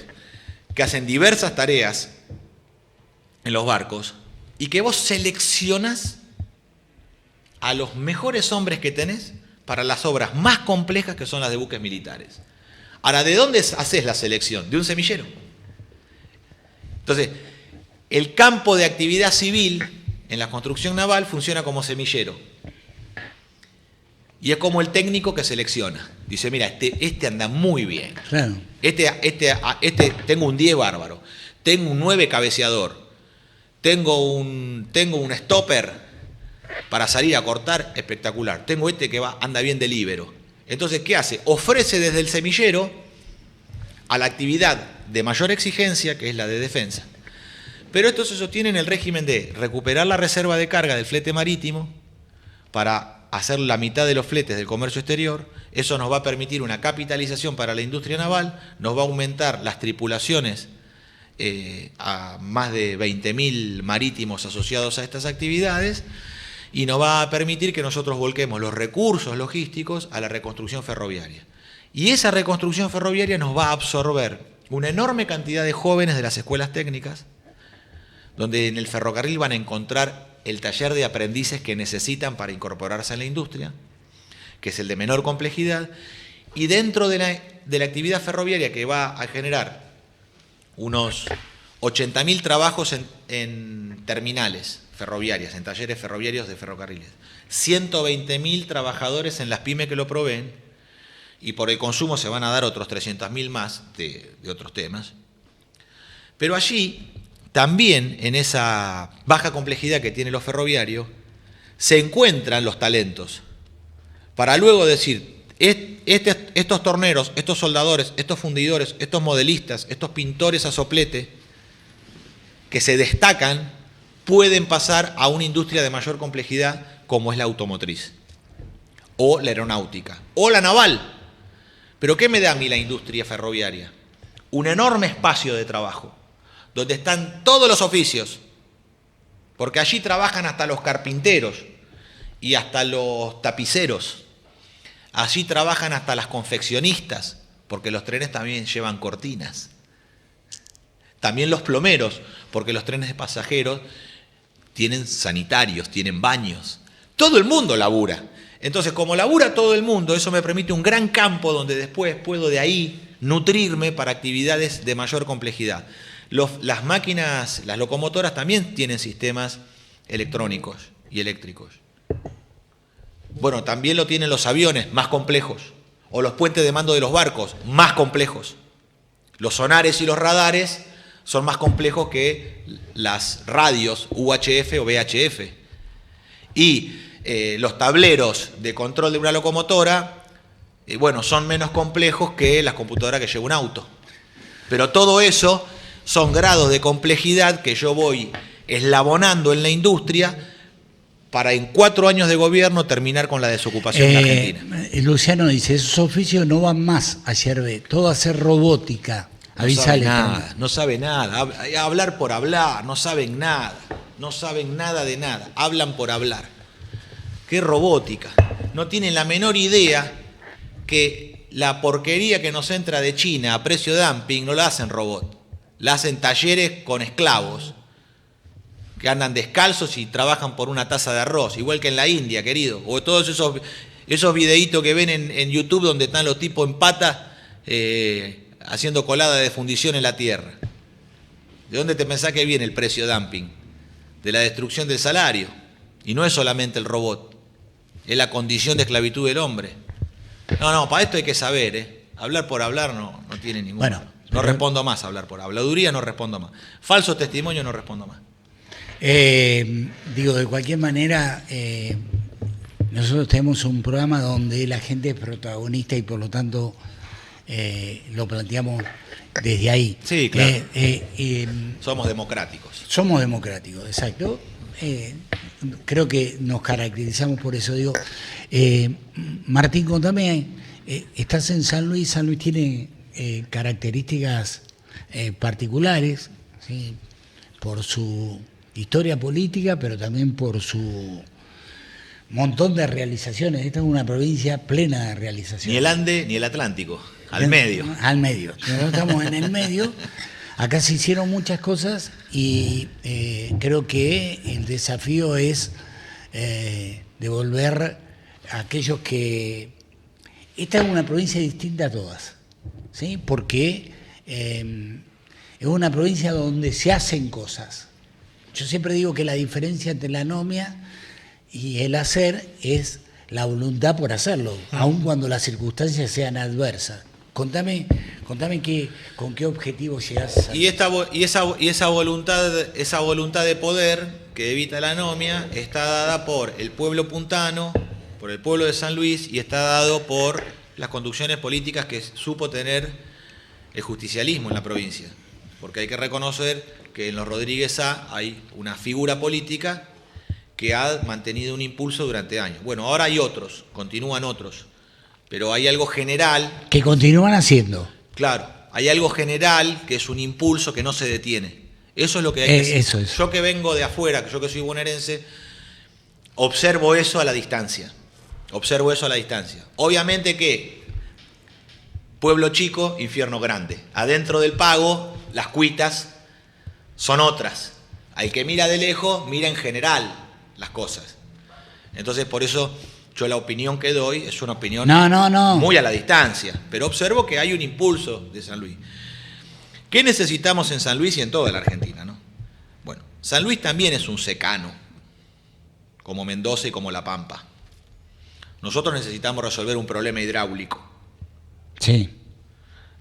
que hacen diversas tareas en los barcos, y que vos seleccionás a los mejores hombres que tenés para las obras más complejas, que son las de buques militares. Ahora, ¿de dónde haces la selección? De un semillero. Entonces, el campo de actividad civil en la construcción naval funciona como semillero. Y es como el técnico que selecciona. Dice, mira, este anda muy bien. Claro. Tengo un 10 bárbaro. Tengo un 9 cabeceador. Tengo un stopper para salir a cortar, espectacular. Tengo que anda bien de líbero. Entonces, ¿qué hace? Ofrece desde el semillero a la actividad de mayor exigencia, que es la de defensa. Pero esto se sostiene en el régimen de recuperar la reserva de carga del flete marítimo para hacer la mitad de los fletes del comercio exterior. Eso nos va a permitir una capitalización para la industria naval, nos va a aumentar las tripulaciones a más de 20.000 marítimos asociados a estas actividades, y nos va a permitir que nosotros volquemos los recursos logísticos a la reconstrucción ferroviaria. Y esa reconstrucción ferroviaria nos va a absorber una enorme cantidad de jóvenes de las escuelas técnicas, donde en el ferrocarril van a encontrar el taller de aprendices que necesitan para incorporarse a la industria, que es el de menor complejidad, y dentro de la actividad ferroviaria, que va a generar unos 80.000 trabajos en terminales ferroviarias, en talleres ferroviarios de ferrocarriles, 120.000 trabajadores en las pymes que lo proveen, y por el consumo se van a dar otros 300.000 más de otros temas. Pero allí, también en esa baja complejidad que tiene lo ferroviario, se encuentran los talentos, para luego decir, estos torneros, estos soldadores, estos fundidores, estos modelistas, estos pintores a soplete, que se destacan, pueden pasar a una industria de mayor complejidad como es la automotriz, o la aeronáutica, o la naval. ¿Pero qué me da a mí la industria ferroviaria? Un enorme espacio de trabajo, donde están todos los oficios, porque allí trabajan hasta los carpinteros y hasta los tapiceros. Allí trabajan hasta las confeccionistas, porque los trenes también llevan cortinas. También los plomeros, porque los trenes de pasajeros tienen sanitarios, tienen baños. Todo el mundo labura. Entonces, como labura todo el mundo, eso me permite un gran campo donde después puedo de ahí nutrirme para actividades de mayor complejidad. Las máquinas, las locomotoras también tienen sistemas electrónicos y eléctricos. Bueno, también lo tienen los aviones más complejos, O los puentes de mando de los barcos, más complejos. Los sonares y los radares son más complejos que las radios UHF o VHF. Y los tableros de control de una locomotora, bueno, son menos complejos que las computadoras que lleva un auto. Pero todo eso son grados de complejidad que yo voy eslabonando en la industria para en 4 años de gobierno terminar con la desocupación en Argentina. Luciano dice, esos oficios no van más a Yerbe, todo a ser robótica. Avisale. No sabe nada. Hablar por hablar, no saben nada. No saben nada de nada. Hablan por hablar. Qué robótica. No tienen la menor idea que la porquería que nos entra de China a precio de dumping no la hacen robot. La hacen talleres con esclavos que andan descalzos y trabajan por una taza de arroz, igual que en la India, querido. O todos esos videitos que ven en YouTube donde están los tipos en pata haciendo colada de fundición en la tierra. ¿De dónde te pensás que viene el precio de dumping? De la destrucción del salario. Y no es solamente el robot, es la condición de esclavitud del hombre. No, para esto hay que saber, Hablar por hablar no tiene ningún... Bueno, no respondo más a hablar por habladuría, no respondo más. Falso testimonio, no respondo más. De cualquier manera, nosotros tenemos un programa donde la gente es protagonista y por lo tanto lo planteamos desde ahí. Sí, claro. Somos democráticos. Somos democráticos, exacto. Creo que nos caracterizamos por eso. Martín, contame, estás en San Luis tiene características particulares, ¿sí? Por su historia política, pero también por su montón de realizaciones. Esta es una provincia plena de realizaciones. Ni el Ande ni el Atlántico, al medio. Al medio. Nosotros estamos en el medio. Acá se hicieron muchas cosas y creo que el desafío es devolver a aquellos que... Esta es una provincia distinta a todas, ¿sí? Porque es una provincia donde se hacen cosas. Yo siempre digo que la diferencia entre la anomia y el hacer es la voluntad por hacerlo, aun cuando las circunstancias sean adversas. Contame con qué objetivo llegás. Y esa voluntad de poder que evita la anomia está dada por el pueblo puntano, por el pueblo de San Luis, y está dado por las conducciones políticas que supo tener el justicialismo en la provincia. Porque hay que reconocer que en los Rodríguez A hay una figura política que ha mantenido un impulso durante años. Bueno, ahora hay otros, continúan otros, pero hay algo general... Que continúan haciendo. Claro, hay algo general que es un impulso que no se detiene. Eso es lo que hay que hacer. Eso es. Yo que vengo de afuera, yo que soy bonaerense, observo eso a la distancia. Obviamente que pueblo chico, infierno grande. Adentro del pago, las cuitas son otras. Al que mira de lejos, mira en general las cosas. Entonces, por eso yo la opinión que doy es una opinión muy a la distancia, pero observo que hay un impulso de San Luis. ¿Qué necesitamos en San Luis y en toda la Argentina, no? Bueno, San Luis también es un secano, como Mendoza y como La Pampa. Nosotros necesitamos resolver un problema hidráulico. Sí.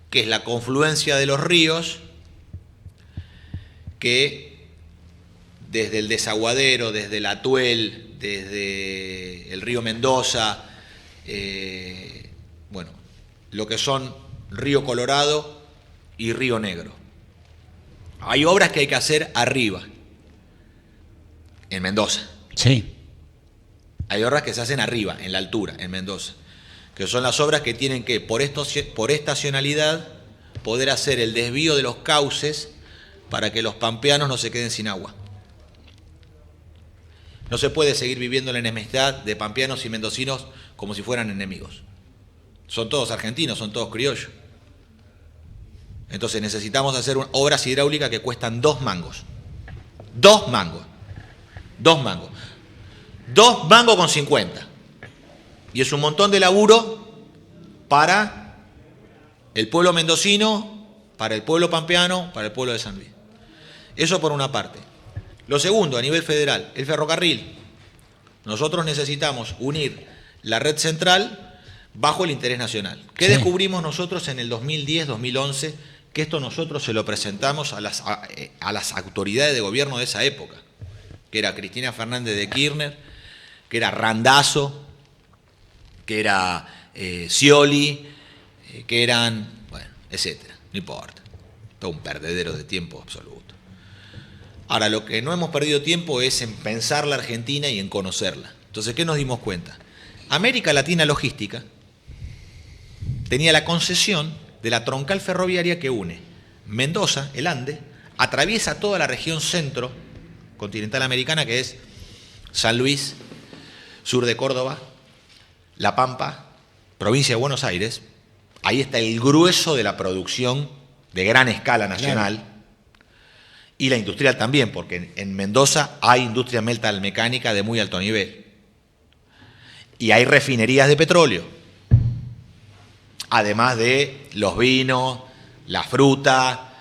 Que es la confluencia de los ríos que desde el desaguadero, desde el Atuel, desde el río Mendoza, lo que son Río Colorado y Río Negro. Hay obras que hay que hacer arriba, en Mendoza. Sí. Hay obras que se hacen arriba, en la altura, en Mendoza, que son las obras que tienen que, por estacionalidad, poder hacer el desvío de los cauces para que los pampeanos no se queden sin agua. No se puede seguir viviendo la enemistad de pampeanos y mendocinos como si fueran enemigos. Son todos argentinos, son todos criollos. Entonces necesitamos hacer obras hidráulicas que cuestan 2 mangos. 2 mangos. 2 mangos. 2 mangos con 50. Y es un montón de laburo para el pueblo mendocino, para el pueblo pampeano, para el pueblo de San Luis. Eso por una parte. Lo segundo, a nivel federal, el ferrocarril. Nosotros necesitamos unir la red central bajo el interés nacional. ¿Qué Sí. descubrimos nosotros en el 2010, 2011? Que esto nosotros se lo presentamos a las autoridades de gobierno de esa época, que era Cristina Fernández de Kirchner, que era Randazzo, que era Scioli, que eran, bueno, etcétera, no importa. Todo un perdedero de tiempo absoluto. Ahora, lo que no hemos perdido tiempo es en pensar la Argentina y en conocerla. Entonces, ¿qué nos dimos cuenta? América Latina Logística tenía la concesión de la troncal ferroviaria que une Mendoza, el Ande, atraviesa toda la región centro continental americana, que es San Luis, sur de Córdoba, La Pampa, provincia de Buenos Aires. Ahí está el grueso de la producción de gran escala nacional. Claro. Y la industrial también, porque en Mendoza hay industria metalmecánica de muy alto nivel. Y hay refinerías de petróleo. Además de los vinos, la fruta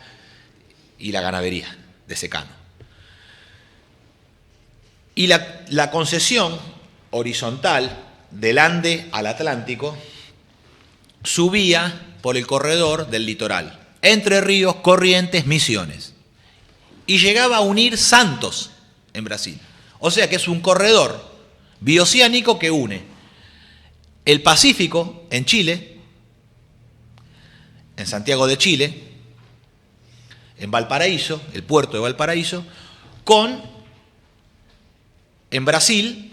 y la ganadería de secano. Y la concesión horizontal del Ande al Atlántico subía por el corredor del litoral, Entre Ríos, Corrientes, Misiones, y llegaba a unir Santos en Brasil. O sea que es un corredor bioceánico que une el Pacífico en Chile, en Santiago de Chile, en Valparaíso, el puerto de Valparaíso, con, en Brasil,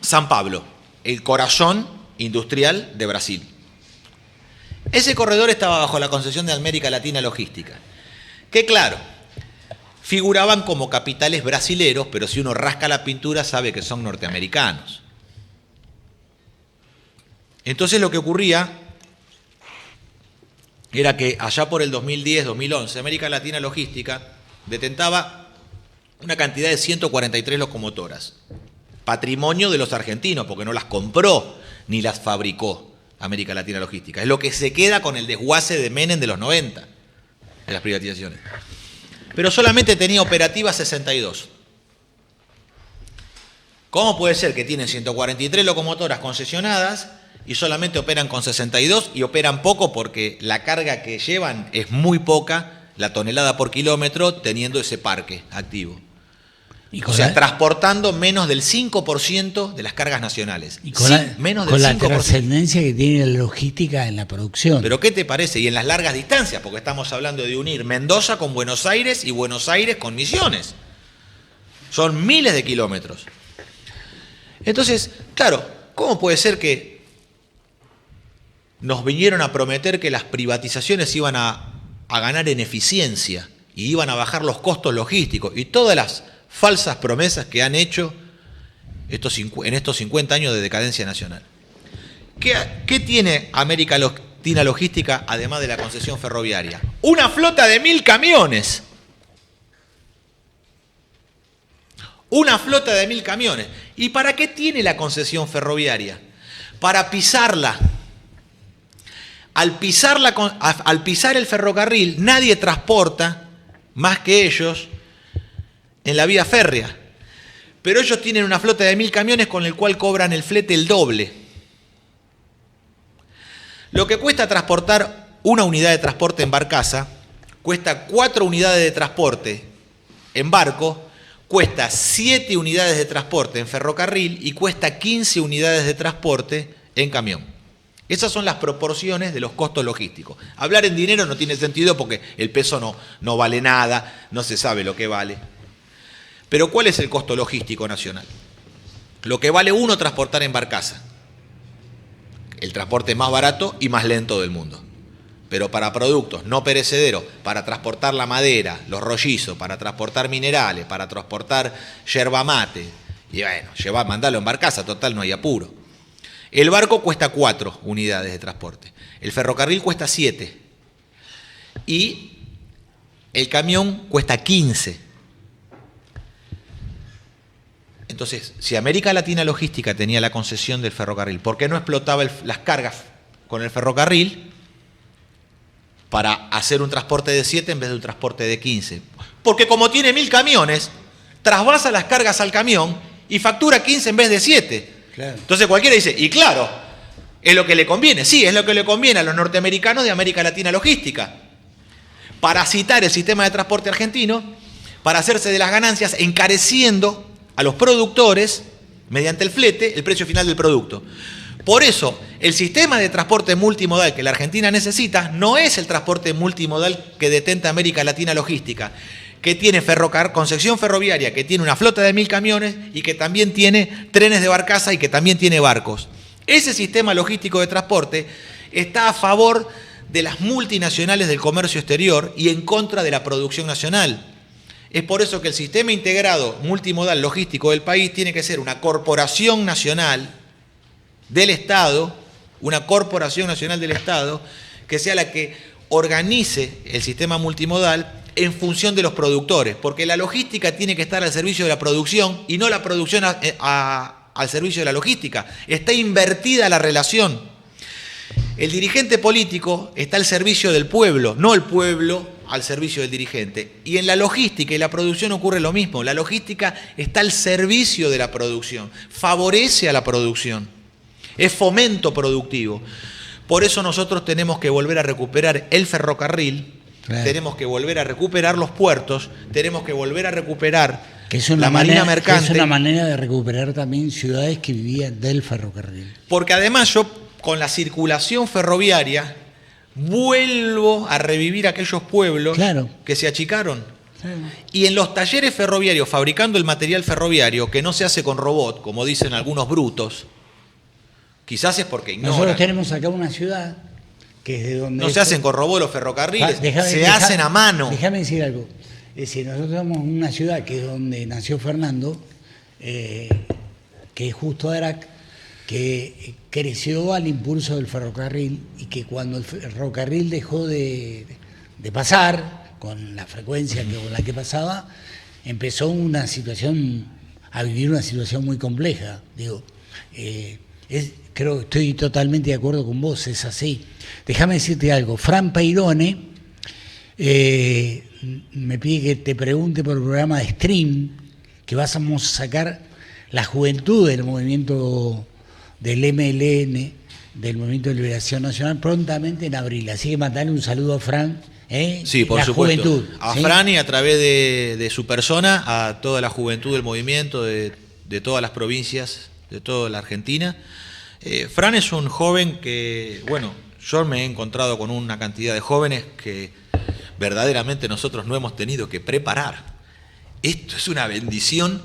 San Pablo, el corazón industrial de Brasil. Ese corredor estaba bajo la concesión de América Latina Logística, que claro, figuraban como capitales brasileros, pero si uno rasca la pintura sabe que son norteamericanos. Entonces lo que ocurría era que allá por el 2010-2011, América Latina Logística detentaba una cantidad de 143 locomotoras, patrimonio de los argentinos, porque no las compró ni las fabricó América Latina Logística. Es lo que se queda con el desguace de Menem de los 90, de las privatizaciones. Pero solamente tenía operativas 62. ¿Cómo puede ser que tienen 143 locomotoras concesionadas y solamente operan con 62 y operan poco porque la carga que llevan es muy poca, la tonelada por kilómetro, teniendo ese parque activo? O sea, transportando menos del 5% de las cargas nacionales. Y con menos del con 5%. La trascendencia que tiene la logística en la producción. ¿Pero qué te parece? Y en las largas distancias, porque estamos hablando de unir Mendoza con Buenos Aires y Buenos Aires con Misiones. Son miles de kilómetros. Entonces, claro, ¿cómo puede ser que nos vinieron a prometer que las privatizaciones iban a ganar en eficiencia y iban a bajar los costos logísticos y todas las falsas promesas que han hecho en estos 50 años de decadencia nacional? ¿Qué tiene América Latina Logística además de la concesión ferroviaria? Una flota de 1000 camiones. Una flota de 1000 camiones. ¿Y para qué tiene la concesión ferroviaria? Para pisarla. Al pisar el ferrocarril, nadie transporta más que ellos en la vía férrea. Pero ellos tienen una flota de 1000 camiones con el cual cobran el flete el doble. Lo que cuesta transportar una unidad de transporte en barcaza, cuesta 4 unidades de transporte en barco, cuesta 7 unidades de transporte en ferrocarril y cuesta 15 unidades de transporte en camión. Esas son las proporciones de los costos logísticos. Hablar en dinero no tiene sentido porque el peso no vale nada, no se sabe lo que vale. Pero ¿cuál es el costo logístico nacional? Lo que vale uno transportar en barcaza. El transporte más barato y más lento del mundo. Pero para productos no perecederos, para transportar la madera, los rollizos, para transportar minerales, para transportar yerba mate, y bueno, mandarlo en barcaza, total no hay apuro. El barco cuesta 4 unidades de transporte. El ferrocarril cuesta 7. Y el camión cuesta 15. Entonces, si América Latina Logística tenía la concesión del ferrocarril, ¿por qué no explotaba las cargas con el ferrocarril para hacer un transporte de 7 en vez de un transporte de 15? Porque como tiene 1000 camiones, trasvasa las cargas al camión y factura 15 en vez de 7. Claro. Entonces cualquiera dice, y claro, Es lo que le conviene, sí, es lo que le conviene a los norteamericanos de América Latina Logística. Parasitar el sistema de transporte argentino para hacerse de las ganancias encareciendo a los productores, mediante el flete, el precio final del producto. Por eso, el sistema de transporte multimodal que la Argentina necesita no es el transporte multimodal que detenta América Latina Logística, que tiene concesión ferroviaria, que tiene una flota de 1000 camiones y que también tiene trenes de barcaza y que también tiene barcos. Ese sistema logístico de transporte está a favor de las multinacionales del comercio exterior y en contra de la producción nacional. Es por eso que el sistema integrado multimodal logístico del país tiene que ser una corporación nacional del Estado, que sea la que organice el sistema multimodal en función de los productores, porque la logística tiene que estar al servicio de la producción y no la producción al servicio de la logística. Está invertida la relación. El dirigente político está al servicio del pueblo, no el pueblo al servicio del dirigente. Y en la logística y la producción ocurre lo mismo. La logística está al servicio de la producción, favorece a la producción, es fomento productivo. Por eso nosotros tenemos que volver a recuperar el ferrocarril, claro. Tenemos que volver a recuperar los puertos, tenemos que volver a recuperar la marina mercante. Es una manera de recuperar también ciudades que vivían del ferrocarril. Porque además yo, con la circulación ferroviaria, vuelvo a revivir aquellos pueblos claro. que se achicaron. Claro. Y en los talleres ferroviarios, fabricando el material ferroviario, que no se hace con robot, como dicen algunos brutos, quizás es porque ignoran. Nosotros tenemos acá una ciudad que es de donde... No se hacen con robot los ferrocarriles, se hacen a mano. Déjame decir algo. Es decir, nosotros somos una ciudad que es donde nació Fernando, que es justo Arac, que creció al impulso del ferrocarril y que cuando el ferrocarril dejó de pasar con la frecuencia con la que pasaba, empezó a vivir una situación muy compleja. Digo, creo que estoy totalmente de acuerdo con vos, es así. Déjame decirte algo, Fran Peirone me pide que te pregunte por el programa de Stream, que vamos a sacar la juventud del movimiento del MLN, del Movimiento de Liberación Nacional, prontamente en abril. Así que mandale un saludo a Fran. Sí, por la supuesto. Juventud, a ¿sí? Fran y a través de su persona, a toda la juventud del movimiento, de todas las provincias, de toda la Argentina. Fran es un joven que, bueno, yo me he encontrado con una cantidad de jóvenes que verdaderamente nosotros no hemos tenido que preparar. Esto es una bendición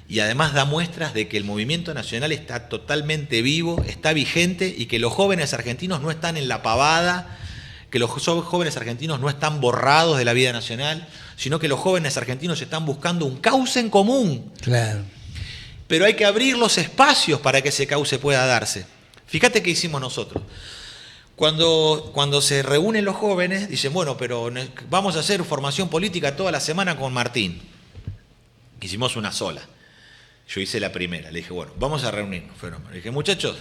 y además da muestras de que el movimiento nacional está totalmente vivo, está vigente y que los jóvenes argentinos no están en la pavada, que los jóvenes argentinos no están borrados de la vida nacional, sino que los jóvenes argentinos están buscando un cauce en común. Claro. Pero hay que abrir los espacios para que ese cauce pueda darse. Fíjate qué hicimos nosotros. Cuando se reúnen los jóvenes, dicen, bueno, pero vamos a hacer formación política toda la semana con Martín. Hicimos una sola. Yo hice la primera. Le dije, bueno, vamos a reunirnos. Le dije, muchachos,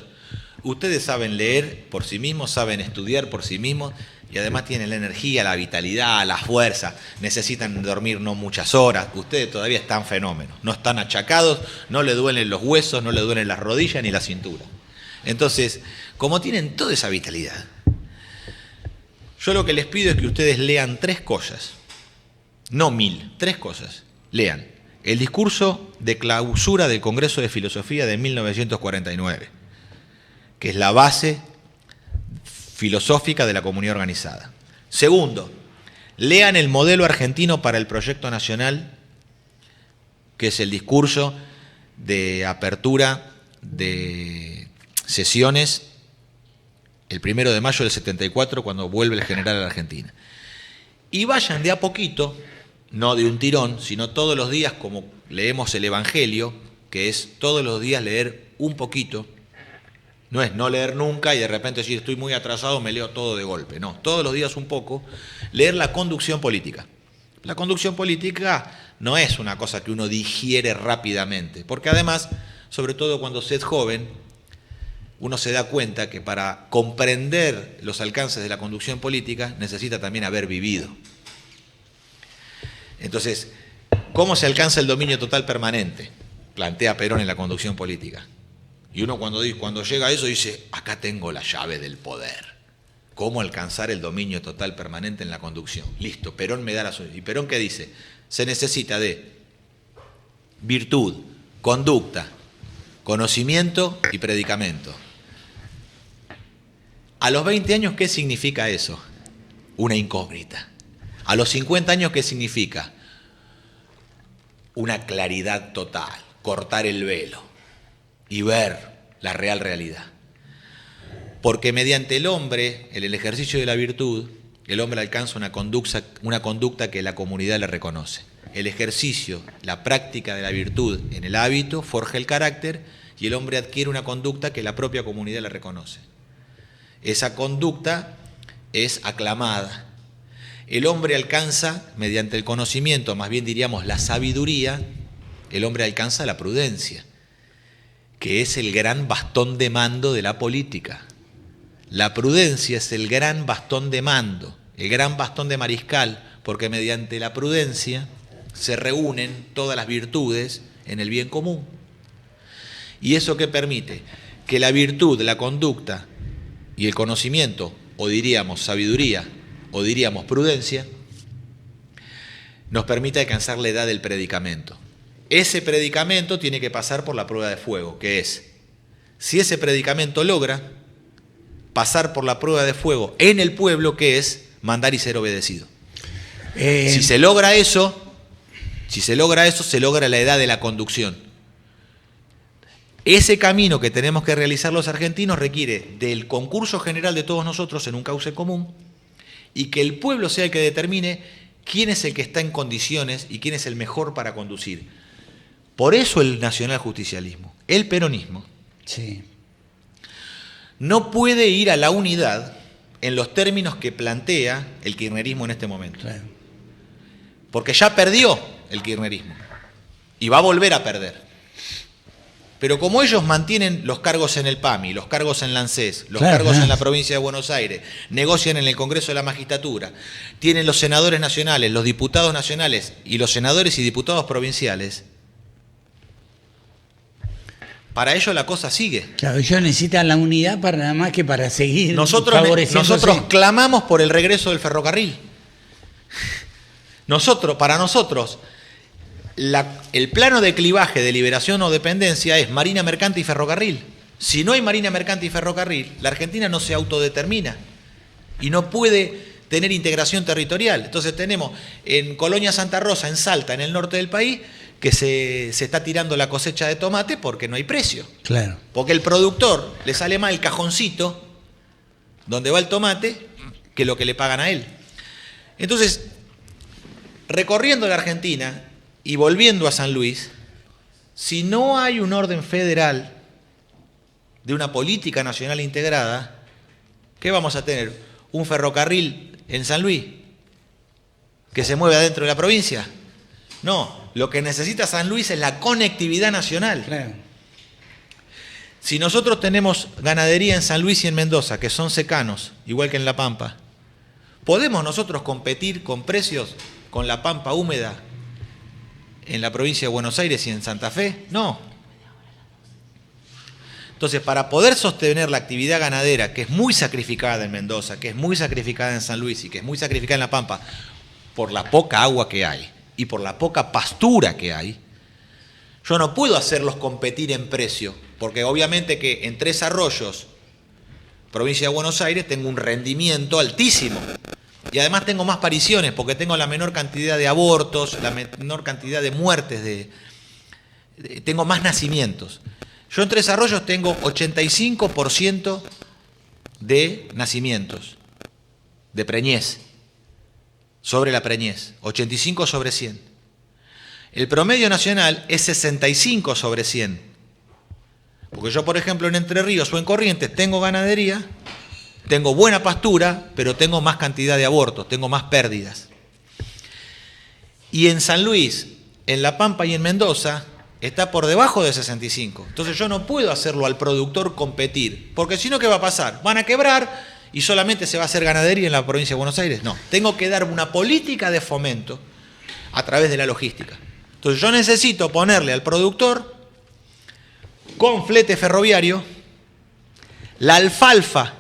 ustedes saben leer por sí mismos, saben estudiar por sí mismos y además tienen la energía, la vitalidad, la fuerza. Necesitan dormir no muchas horas. Ustedes todavía están fenómenos. No están achacados, no le duelen los huesos, no le duelen las rodillas ni la cintura. Entonces, como tienen toda esa vitalidad, yo lo que les pido es que ustedes lean 3 cosas. No 1000, 3 cosas. Lean el discurso de clausura del Congreso de Filosofía de 1949, que es la base filosófica de la comunidad organizada. Segundo, lean el modelo argentino para el proyecto nacional, que es el discurso de apertura de sesiones el 1 de mayo del 74, cuando vuelve el general a la Argentina. Y vayan de a poquito, no de un tirón, sino todos los días, como leemos el Evangelio, que es todos los días leer un poquito. No es no leer nunca y de repente si estoy muy atrasado me leo todo de golpe. No, todos los días un poco, leer la conducción política. La conducción política no es una cosa que uno digiere rápidamente, porque además, sobre todo cuando se es joven, uno se da cuenta que para comprender los alcances de la conducción política necesita también haber vivido. Entonces, ¿cómo se alcanza el dominio total permanente? Plantea Perón en la conducción política. Y uno cuando llega a eso dice, acá tengo la llave del poder. ¿Cómo alcanzar el dominio total permanente en la conducción? Listo, Perón me da la solución. ¿Y Perón qué dice? Se necesita de virtud, conducta, conocimiento y predicamento. A los 20 años, ¿qué significa eso? Una incógnita. A los 50 años, ¿qué significa? Una claridad total, cortar el velo y ver la real realidad. Porque mediante el hombre, en el ejercicio de la virtud, el hombre alcanza una conducta que la comunidad le reconoce. El ejercicio, la práctica de la virtud en el hábito forja el carácter y el hombre adquiere una conducta que la propia comunidad le reconoce. Esa conducta es aclamada. El hombre alcanza, mediante el conocimiento, más bien diríamos la sabiduría, el hombre alcanza la prudencia, que es el gran bastón de mando de la política. La prudencia es el gran bastón de mando, el gran bastón de mariscal, porque mediante la prudencia se reúnen todas las virtudes en el bien común. ¿Y eso qué permite? Que la virtud, la conducta y el conocimiento, o diríamos sabiduría, o diríamos prudencia, nos permite alcanzar la edad del predicamento. Ese predicamento tiene que pasar por la prueba de fuego, que es, si ese predicamento logra pasar por la prueba de fuego en el pueblo, que es mandar y ser obedecido. Si se logra eso, se logra la edad de la conducción. Ese camino que tenemos que realizar los argentinos requiere del concurso general de todos nosotros en un cauce común y que el pueblo sea el que determine quién es el que está en condiciones y quién es el mejor para conducir. Por eso el nacionaljusticialismo, el peronismo, Sí. no puede ir a la unidad en los términos que plantea el kirchnerismo en este momento. Claro. Porque ya perdió el kirchnerismo y va a volver a perder. Pero como ellos mantienen los cargos en el PAMI, los cargos en la ANSES, los Claro, cargos claro. en la provincia de Buenos Aires, negocian en el Congreso de la Magistratura, tienen los senadores nacionales, los diputados nacionales y los senadores y diputados provinciales, para ellos la cosa sigue. Claro, ellos necesitan la unidad para nada más que para seguir Nosotros favoreciéndose. clamamos por el regreso del ferrocarril. Para nosotros, el plano de clivaje de liberación o dependencia es marina mercante y ferrocarril. Si no hay marina mercante y ferrocarril, la Argentina no se autodetermina y no puede tener integración territorial. Entonces tenemos en Colonia Santa Rosa, en Salta, en el norte del país, que se está tirando la cosecha de tomate porque no hay precio. Claro. Porque el productor le sale más el cajoncito donde va el tomate que lo que le pagan a él. Entonces, recorriendo la Argentina y volviendo a San Luis, si no hay un orden federal de una política nacional integrada, ¿qué vamos a tener? ¿Un ferrocarril en San Luis que se mueve adentro de la provincia? No, lo que necesita San Luis es la conectividad nacional. Claro. Si nosotros tenemos ganadería en San Luis y en Mendoza, que son secanos, igual que en La Pampa, ¿podemos nosotros competir con precios con la pampa húmeda en la provincia de Buenos Aires y en Santa Fe? No. Entonces, para poder sostener la actividad ganadera, que es muy sacrificada en Mendoza, que es muy sacrificada en San Luis y que es muy sacrificada en La Pampa, por la poca agua que hay y por la poca pastura que hay, yo no puedo hacerlos competir en precio, porque obviamente que en Tres Arroyos, provincia de Buenos Aires, tengo un rendimiento altísimo. Y además tengo más pariciones, porque tengo la menor cantidad de abortos, la menor cantidad de muertes, tengo más nacimientos. Yo en Tres Arroyos tengo 85% de nacimientos, de preñez, sobre la preñez, 85 sobre 100. El promedio nacional es 65 sobre 100. Porque yo, por ejemplo, en Entre Ríos o en Corrientes tengo ganadería, tengo buena pastura, pero tengo más cantidad de abortos, tengo más pérdidas. Y en San Luis, en La Pampa y en Mendoza, está por debajo de 65. Entonces yo no puedo hacerlo al productor competir, porque si no, ¿qué va a pasar? Van a quebrar y solamente se va a hacer ganadería en la provincia de Buenos Aires. No, tengo que dar una política de fomento a través de la logística. Entonces yo necesito ponerle al productor con flete ferroviario, la alfalfa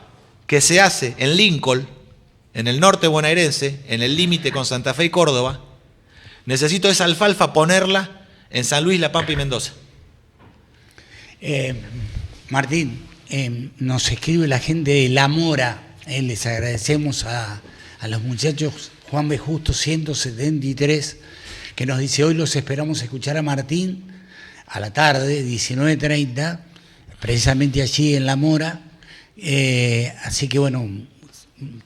que se hace en Lincoln, en el norte bonaerense, en el límite con Santa Fe y Córdoba, necesito esa alfalfa ponerla en San Luis, La Pampa y Mendoza. Martín, nos escribe la gente de La Mora, les agradecemos a los muchachos, Juan B. Justo 173, que nos dice: hoy los esperamos escuchar a Martín a la tarde, 19:30, precisamente allí en La Mora. Así que bueno,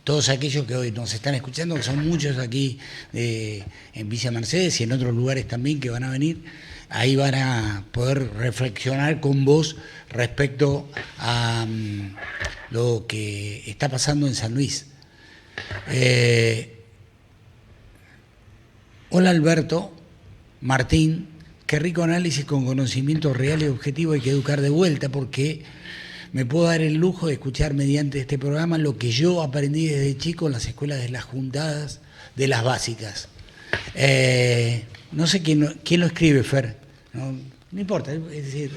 todos aquellos que hoy nos están escuchando, que son muchos aquí en Villa Mercedes y en otros lugares también que van a venir, ahí van a poder reflexionar con vos respecto a lo que está pasando en San Luis. Hola Alberto, Martín, qué rico análisis con conocimiento real y objetivo. Hay que educar de vuelta, porque me puedo dar el lujo de escuchar mediante este programa lo que yo aprendí desde chico en las escuelas de las juntadas de las básicas. No sé quién lo escribe, Fer, no importa, es decir,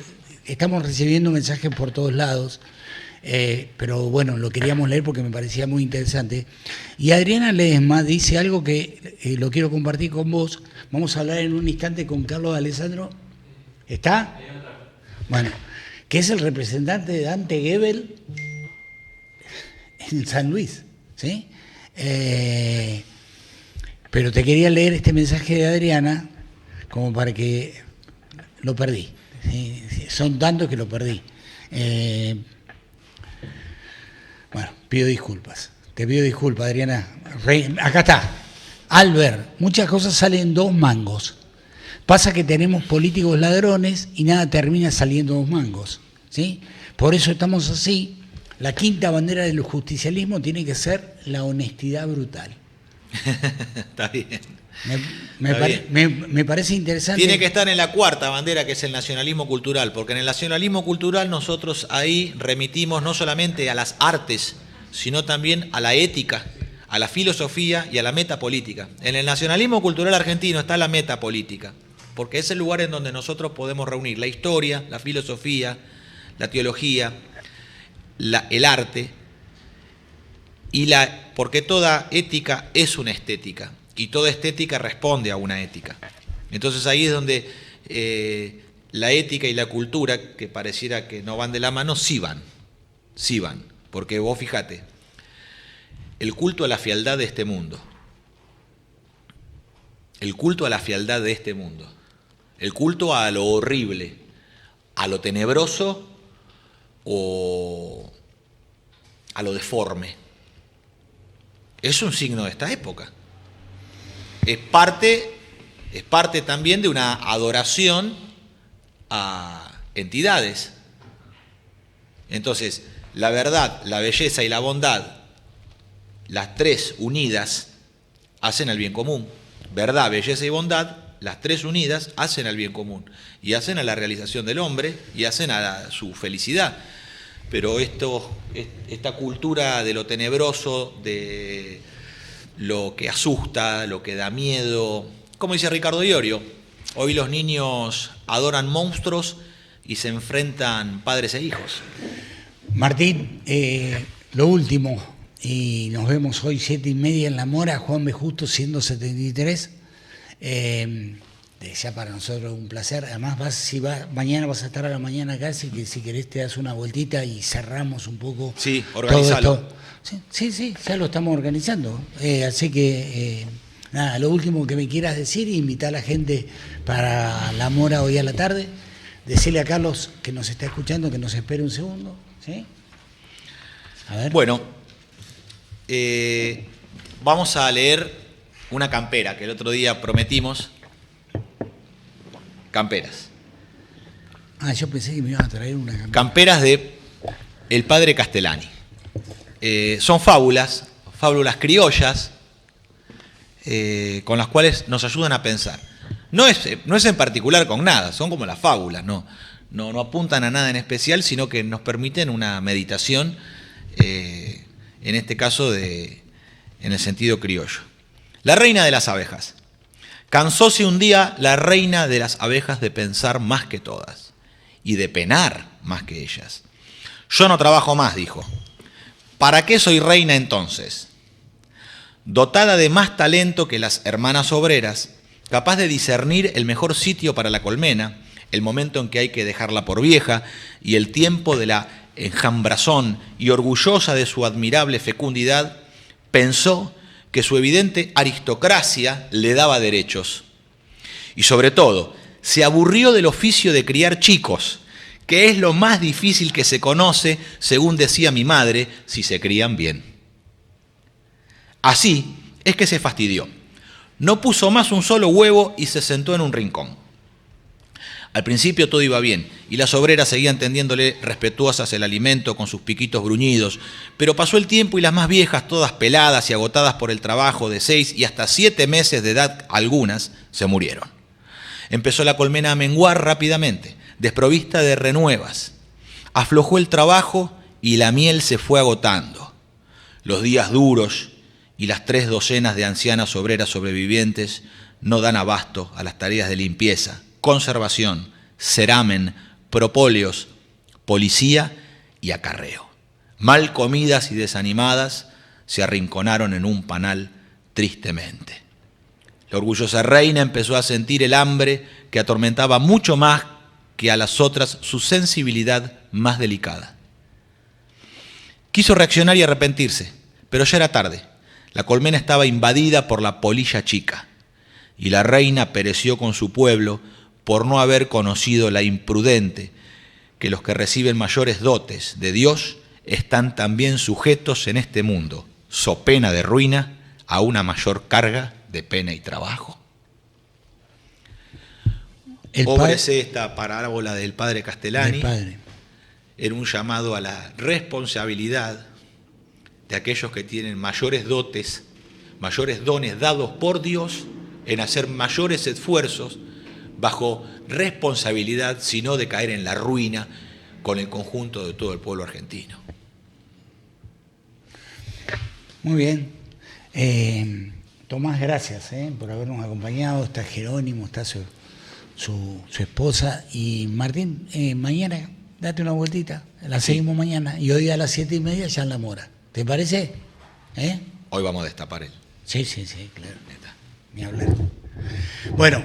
estamos recibiendo mensajes por todos lados, pero bueno, lo queríamos leer porque me parecía muy interesante. Y Adriana Ledesma dice algo que lo quiero compartir con vos. Vamos a hablar en un instante con Carlos Alessandro. ¿Está? Bueno, que es el representante de Dante Gebel en San Luis, ¿sí? Pero te quería leer este mensaje de Adriana como para que lo perdí. ¿Sí? Son tantos que lo perdí. Bueno, pido disculpas. Te pido disculpas, Adriana. Acá está. Albert, muchas cosas salen 2 mangos. Pasa que tenemos políticos ladrones y nada termina saliendo 2 mangos. ¿Sí? Por eso estamos así. La quinta bandera del justicialismo tiene que ser la honestidad brutal. Está bien. Me parece interesante. Tiene que estar en la cuarta bandera, que es el nacionalismo cultural, porque en el nacionalismo cultural nosotros ahí remitimos no solamente a las artes, sino también a la ética, a la filosofía y a la metapolítica. En el nacionalismo cultural argentino está la metapolítica, porque es el lugar en donde nosotros podemos reunir la historia, la filosofía, la teología, el arte, porque toda ética es una estética. Y toda estética responde a una ética. Entonces ahí es donde la ética y la cultura, que pareciera que no van de la mano, sí van. Porque vos fíjate, el culto a la fealdad de este mundo, el culto a la fealdad de este mundo, el culto a lo horrible, a lo tenebroso o a lo deforme, es un signo de esta época. Es parte también de una adoración a entidades. Entonces, la verdad, la belleza y la bondad, las 3 unidas, hacen el bien común. Verdad, belleza y bondad, las 3 unidas hacen al bien común. Y hacen a la realización del hombre y hacen a su felicidad. Pero esta cultura de lo tenebroso, de lo que asusta, lo que da miedo, como dice Ricardo Iorio, hoy los niños adoran monstruos y se enfrentan padres e hijos. Martín, lo último, y nos vemos hoy 7:30 en La Mora, Juan B. Justo 173. Ya para nosotros un placer. Además, mañana vas a estar a la mañana acá, así que si querés te das una vueltita y cerramos un poco. Sí, organizalo. Sí, ya lo estamos organizando. Así que, nada, lo último que me quieras decir, invitar a la gente para La Mora hoy a la tarde. Decirle a Carlos, que nos está escuchando, que nos espere un segundo. ¿Sí? A ver. Bueno, vamos a leer una campera que el otro día prometimos. Camperas. Yo pensé que me iban a traer una campera. Camperas de el padre Castellani. Son fábulas criollas, con las cuales nos ayudan a pensar. No es en particular con nada, son como las fábulas, no apuntan a nada en especial, sino que nos permiten una meditación, en este caso en el sentido criollo. La reina de las abejas. Cansóse un día la reina de las abejas de pensar más que todas, y de penar más que ellas. Yo no trabajo más, dijo. ¿Para qué soy reina entonces? Dotada de más talento que las hermanas obreras, capaz de discernir el mejor sitio para la colmena, el momento en que hay que dejarla por vieja y el tiempo de la enjambrazón, y orgullosa de su admirable fecundidad, pensó que su evidente aristocracia le daba derechos. Y sobre todo, se aburrió del oficio de criar chicos, que es lo más difícil que se conoce, según decía mi madre, si se crían bien. Así es que se fastidió. No puso más un solo huevo y se sentó en un rincón. Al principio todo iba bien y las obreras seguían tendiéndole respetuosas el alimento con sus piquitos gruñidos, pero pasó el tiempo y las más viejas, todas peladas y agotadas por el trabajo de 6 y hasta 7 meses de edad algunas, se murieron. Empezó la colmena a menguar rápidamente, desprovista de renuevas. Aflojó el trabajo y la miel se fue agotando. Los días duros y las 3 docenas de ancianas obreras sobrevivientes no dan abasto a las tareas de limpieza, conservación, ceramen, propóleos, policía y acarreo. Mal comidas y desanimadas, se arrinconaron en un panal tristemente. La orgullosa reina empezó a sentir el hambre que atormentaba mucho más que a las otras su sensibilidad más delicada. Quiso reaccionar y arrepentirse, pero ya era tarde. La colmena estaba invadida por la polilla chica y la reina pereció con su pueblo por no haber conocido la imprudente, que los que reciben mayores dotes de Dios están también sujetos en este mundo, so pena de ruina, a una mayor carga de pena y trabajo. Óbrese esta parábola del padre Castellani en un llamado a la responsabilidad de aquellos que tienen mayores dotes, mayores dones dados por Dios en hacer mayores esfuerzos bajo responsabilidad, sino de caer en la ruina con el conjunto de todo el pueblo argentino. Muy bien. Tomás, gracias por habernos acompañado. Está Jerónimo, está su esposa. Y Martín, mañana date una vueltita. La seguimos mañana. Y hoy a las 7:30 ya en La Mora. ¿Te parece? Hoy vamos a destapar él. Sí, claro. Ni hablar. Bueno.